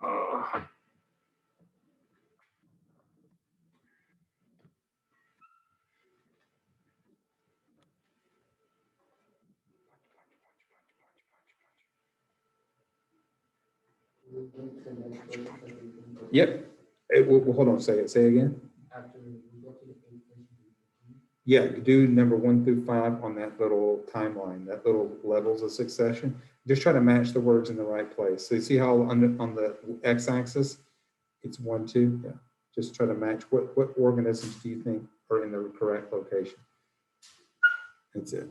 Oh. Yep. Well, hold on, say it again. Yeah, do number 1 through 5 on that little timeline, that little levels of succession. Just try to match the words in the right place. So you see how on the x-axis, it's 1, 2. Yeah. Just try to match what organisms do you think are in the correct location. That's it.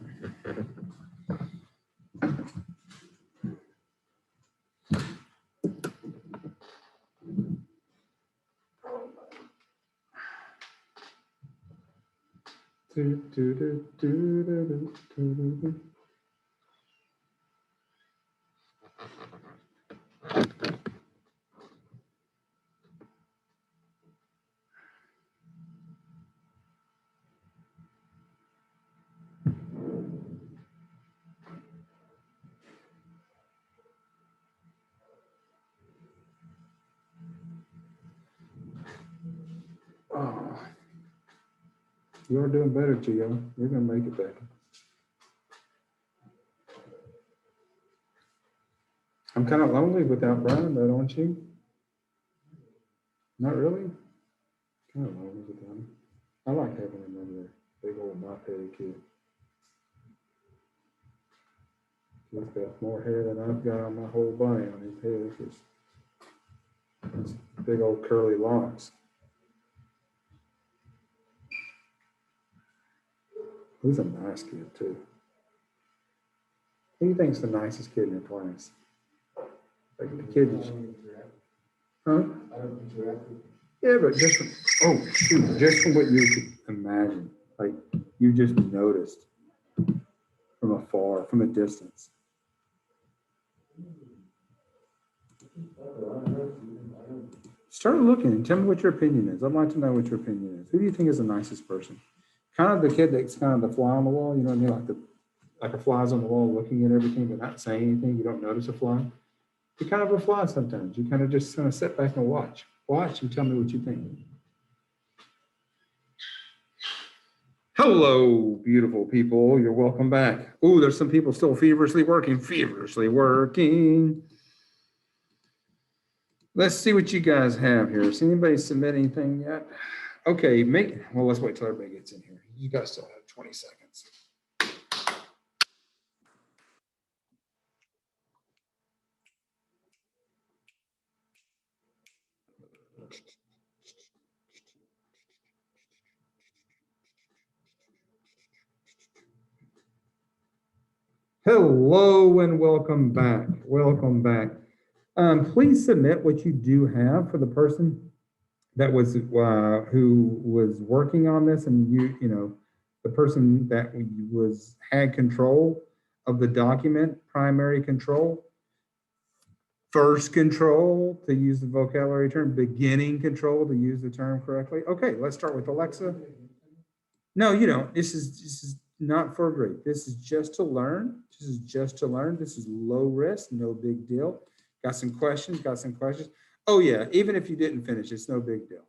Oh, you're doing better, Gio. You're gonna make it better. I'm kind of lonely without Brian, though, don't you? Not really. Kind of lonely without him. I like having another big old mop-headed kid. He's got more hair than I've got on my whole body on his head. It's big old curly locks. He's a nice kid too. Who do you think's the nicest kid in your class? Like the kid that's, huh? Yeah, but just from, oh shoot, just from what you could imagine, like you just noticed from afar, from a distance. Start looking and tell me what your opinion is. I'd like to know what your opinion is. Who do you think is the nicest person? Kind of the kid that's kind of the fly on the wall, you know what I mean? Like a fly's on the wall looking at everything but not saying anything. You don't notice a fly. You're kind of a fly sometimes. You kind of just kind of sit back and watch. Watch and tell me what you think. Hello, beautiful people. You're welcome back. Oh, there's some people still feverishly working. Let's see what you guys have here. Has anybody submit anything yet? Okay, well, let's wait till everybody gets in here. You guys still have 20 seconds. Hello and welcome back. Welcome back. Please submit what you do have for the person that was who was working on this, and you know the person that had control of the document, primary control, first control to use the vocabulary term, beginning control to use the term correctly. Okay, let's start with Alexa. No, you don't. This is not for a grade. This is just to learn. This is just to learn. This is low risk, no big deal. Got some questions? Oh yeah, even if you didn't finish, it's no big deal.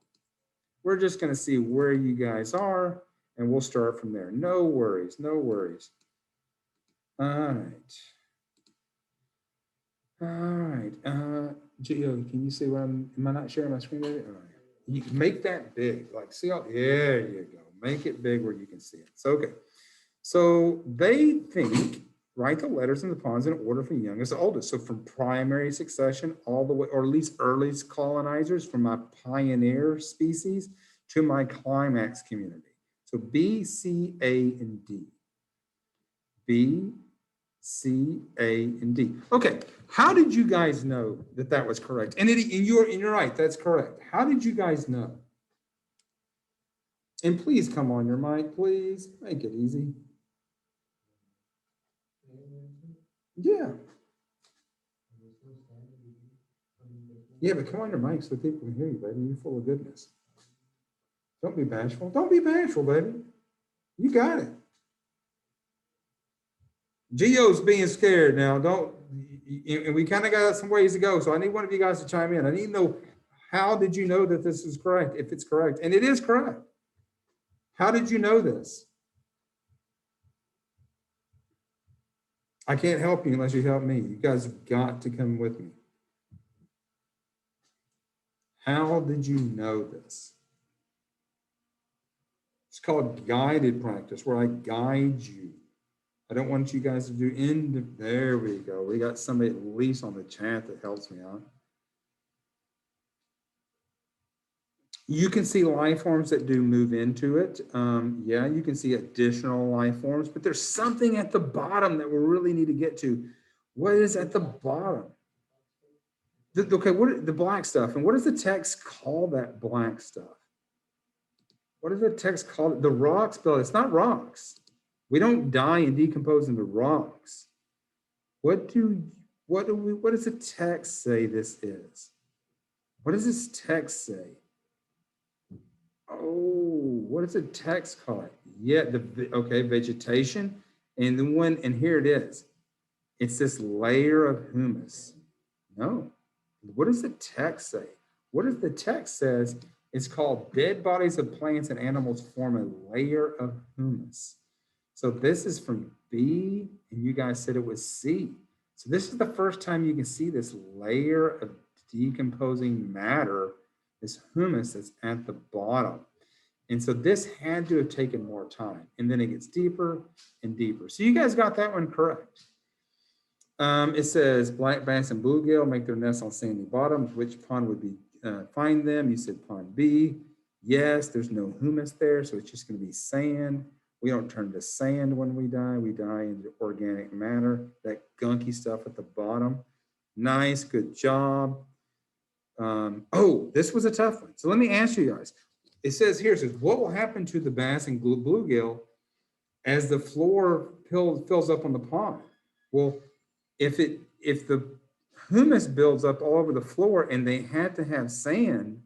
We're just gonna see where you guys are and we'll start from there. No worries, no worries. All right. All right, Gio, can you see what am I not sharing my screen? All right. You can make that big, like see how, there you go. Make it big where you can see it. So, okay. So they think, write the letters and the pawns in order from youngest to oldest. So from primary succession all the way, or at least earliest colonizers, from my pioneer species to my climax community. So B, C, A, and D. B, C, A, and D. Okay, how did you guys know that that was correct? And you're right, that's correct. How did you guys know? And please come on your mic, please. Make it easy. Yeah. Yeah, but come on your mic so people can hear you, baby. You're full of goodness. Don't be bashful. Don't be bashful, baby. You got it. Gio's being scared now. Don't, and we kind of got some ways to go. So I need one of you guys to chime in. I need to know, how did you know that this is correct? If it's correct, and it is correct. How did you know this? I can't help you unless you help me. You guys have got to come with me. How did you know this? It's called guided practice, where I guide you. I don't want you guys to do there we go. We got somebody at least on the chat that helps me out. You can see life forms that do move into it. Yeah, you can see additional life forms, but there's something at the bottom that we really need to get to. What is at the bottom? Okay, what the black stuff, and what does the text call that black stuff? What does the text call it? The rocks, Bill, it's not rocks. We don't die and decompose into rocks. What does the text say this is? What does this text say? Oh, what does the text call it? Yeah, okay, vegetation. And the one, and here it is. It's this layer of humus. No. What does the text say? What does the text says? It's called dead bodies of plants and animals form a layer of humus. So this is from B, and you guys said it was C. So this is the first time you can see this layer of decomposing matter, this humus that's at the bottom. And so this had to have taken more time, and then it gets deeper and deeper. So you guys got that one correct. It says black bass and bluegill make their nests on sandy bottoms. Which pond would be find them? You said pond B. Yes, there's no humus there, so it's just going to be sand. We don't turn to sand when we die. We die into organic matter, that gunky stuff at the bottom. Nice, good job. Oh, this was a tough one. So let me ask you guys. It says here, it says, what will happen to the bass and bluegill as the floor fills up on the pond? Well, if the humus builds up all over the floor and they had to have sand,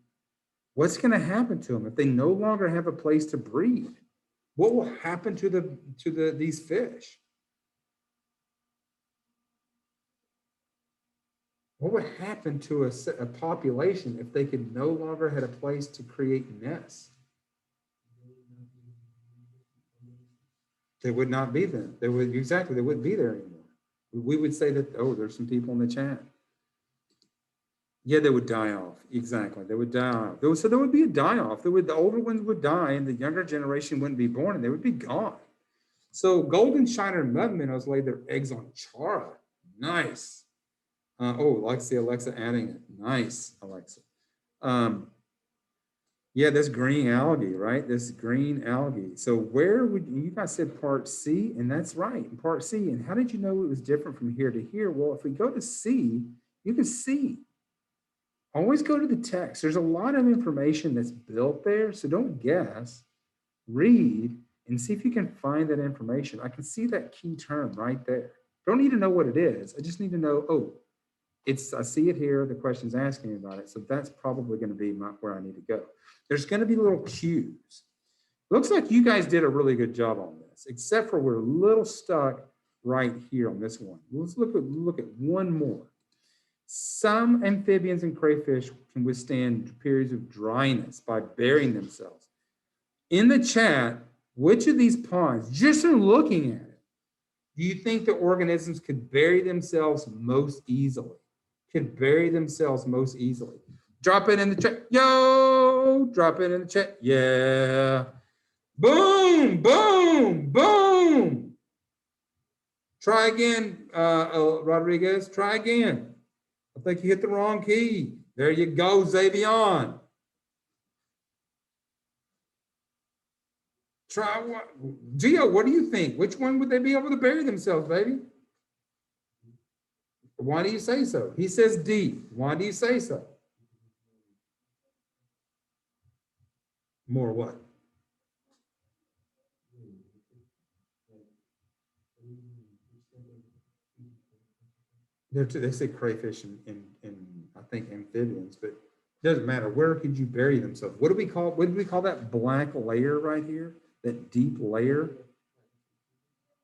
what's going to happen to them if they no longer have a place to breed? What will happen to these fish? What would happen to a population if they could no longer had a place to create nests? They would not be there. They wouldn't be there anymore. We would say that, oh, there's some people in the chat. Yeah, they would die off. Exactly. They would die off. So there would be a die off. The older ones would die and the younger generation wouldn't be born and they would be gone. So golden shiner mud minnows lay their eggs on chara. Nice. Oh, Alexa adding it. Nice, Alexa. Yeah, this green algae, right? This green algae. So where would you guys said part C, and that's right, part C. And how did you know it was different from here to here? Well, if we go to C, you can see. Always go to the text. There's a lot of information that's built there, so don't guess. Read and see if you can find that information. I can see that key term right there. Don't need to know what it is. I just need to know, oh, I see it here. The question's asking me about it. So that's probably going to be where I need to go. There's going to be little cues. Looks like you guys did a really good job on this, except for we're a little stuck right here on this one. Let's look at one more. Some amphibians and crayfish can withstand periods of dryness by burying themselves. In the chat, which of these ponds, just in looking at it, do you think the organisms could bury themselves most easily? Could bury themselves most easily? Drop it in the chat. Yo, drop it in the chat. Yeah. Boom, boom, boom. Try again, Rodriguez. Try again. I think you hit the wrong key. There you go, Xavion. Try what? Gio, what do you think? Which one would they be able to bury themselves, baby? Why do you say so? He says deep. Why do you say so? More what? They say crayfish in I think amphibians, but it doesn't matter. Where could you bury themselves? What do we call that black layer right here? That deep layer?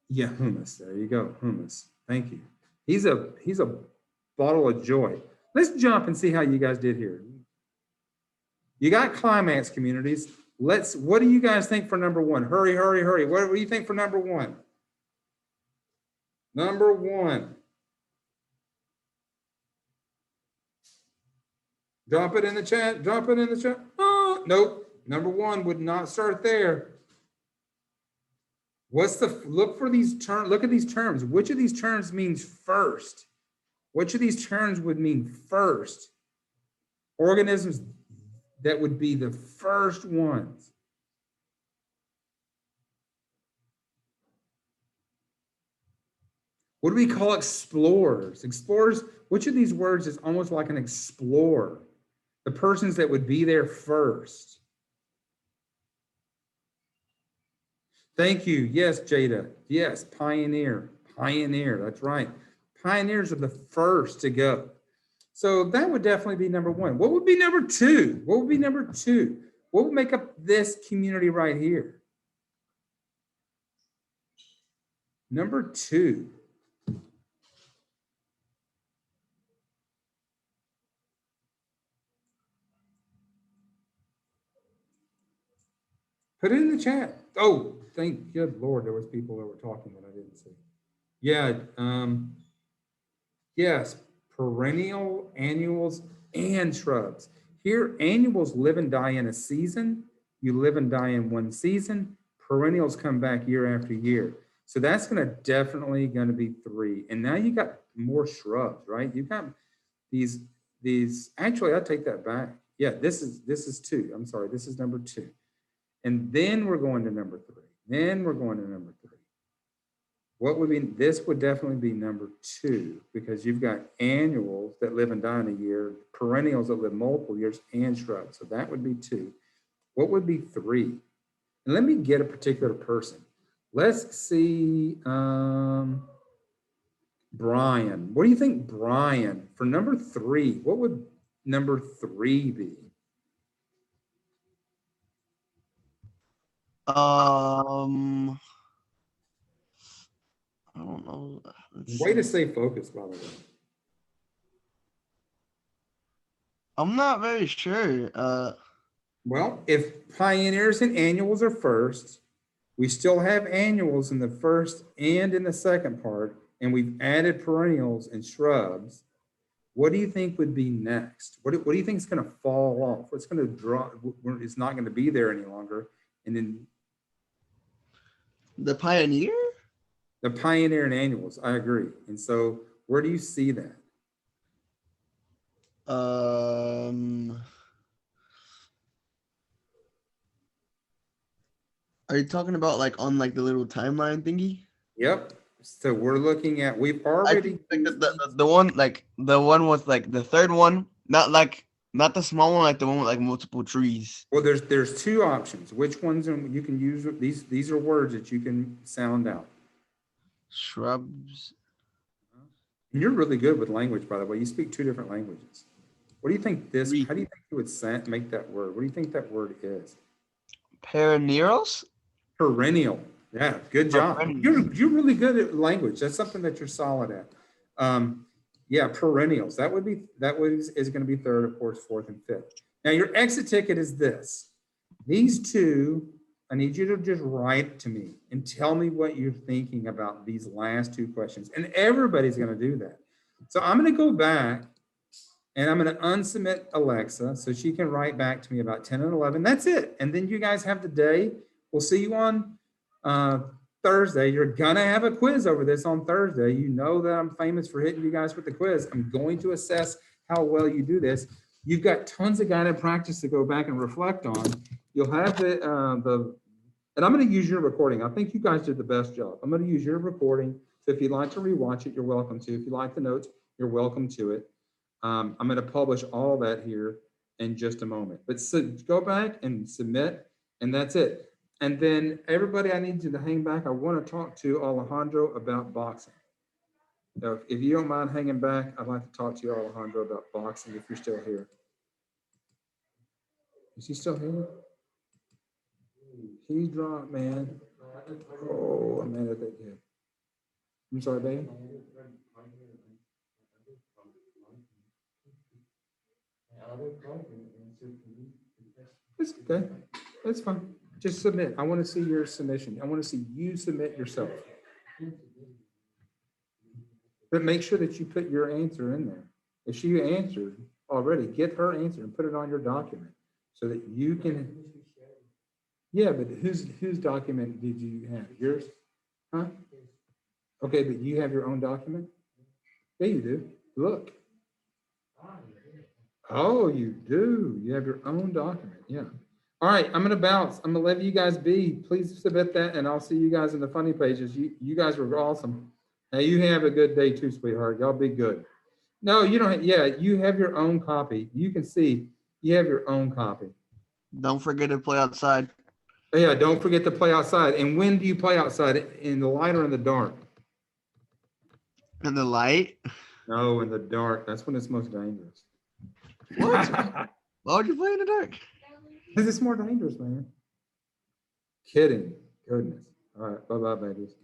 Yeah, humus. There you go. Humus. Thank you. He's a bottle of joy. Let's jump and see how you guys did here. You got climax communities. What do you guys think for number one? Hurry, hurry, hurry. What do you think for number one? Number one. Drop it in the chat. Drop it in the chat. Oh, nope. Number one would not start there. Look for these terms. Look at these terms. Which of these terms means first? Which of these terms would mean first? Organisms that would be the first ones. What do we call explorers? Explorers, which of these words is almost like an explorer? The persons that would be there first. Thank you. Yes, Jada. Yes, pioneer. Pioneer. That's right. Pioneers are the first to go. So that would definitely be number one. What would be number two? What would be number two? What would make up this community right here? Number two. Put it in the chat. Oh, thank good Lord, there was people that were talking that I didn't see. Yeah, yes, perennial, annuals, and shrubs. Here, annuals live and die in a season. You live and die in one season. Perennials come back year after year. So that's definitely gonna be three. And now you got more shrubs, right? You've got these, actually, I take that back. Yeah, this is two. I'm sorry, this is number two. And then we're going to number three. Then we're going to number three. What would be, this would definitely be number two, because you've got annuals that live and die in a year, perennials that live multiple years, and shrubs. So that would be two. What would be three? And let me get a particular person. Let's see, Brian. What do you think, Brian, for number three? What would number three be? I don't know. Way to stay focused, by the way. I'm not very sure. Well, if pioneers and annuals are first, we still have annuals in the first and in the second part, and we've added perennials and shrubs. What do you think would be next? What do you think is going to fall off? What's going to drop? It's not going to be there any longer. And then the pioneer? The pioneer and annuals, I agree. And so where do you see that? Are you talking about like on like the little timeline thingy? Yep. So we're looking at, we've already like the one with like the third one, not the small one, like the one with like multiple trees. Well, there's two options. Which ones you can use? These are words that you can sound out. Shrubs. And you're really good with language, by the way. You speak two different languages. What do you think this? How do you think you would make that word? What do you think that word is? Perennials. Perennial. Yeah, good job. You're really good at language. That's something that you're solid at. Yeah, perennials. That is going to be third, of course, fourth, and fifth. Now your exit ticket is this. These two, I need you to just write to me and tell me what you're thinking about these last two questions. And everybody's going to do that. So I'm going to go back and I'm going to unsubmit Alexa so she can write back to me about 10 and 11. That's it. And then you guys have the day. We'll see you on Thursday. You're going to have a quiz over this on Thursday. You know that I'm famous for hitting you guys with the quiz. I'm going to assess how well you do this. You've got tons of guided practice to go back and reflect on. You'll have and I'm going to use your recording. I think you guys did the best job. I'm going to use your recording. So if you'd like to rewatch it, you're welcome to. If you like the notes, You're welcome to it. I'm going to publish all that here in just a moment. But go back and submit, and that's it. And then everybody, I need you to hang back. I want to talk to Alejandro about boxing. Now, if you don't mind hanging back, I'd like to talk to you, Alejandro, about boxing if you're still here. Is he still here? He dropped, man. Oh, I'm mad at that kid. I'm sorry, baby. It's okay. That's fine. Just submit. I want to see your submission. I want to see you submit yourself. But make sure that you put your answer in there. If she answered already, get her answer and put it on your document so that you can. Yeah, but whose document did you have? Yours? Huh? Okay, but you have your own document? Yeah, you do. Look. Oh, you do. You have your own document. Yeah. All right, I'm gonna bounce. I'm gonna let you guys be. Please submit that, and I'll see you guys in the funny pages. You guys were awesome. Now you have a good day too, sweetheart. Y'all be good. No, you don't. Yeah, you have your own copy. You can see you have your own copy. Don't forget to play outside. Yeah, don't forget to play outside. And when do you play outside? In the light or in the dark? In the light? No, in the dark. That's when it's most dangerous. What? Why would you play in the dark? Because it's more dangerous, man. Kidding. Goodness. All right. Bye-bye, babies.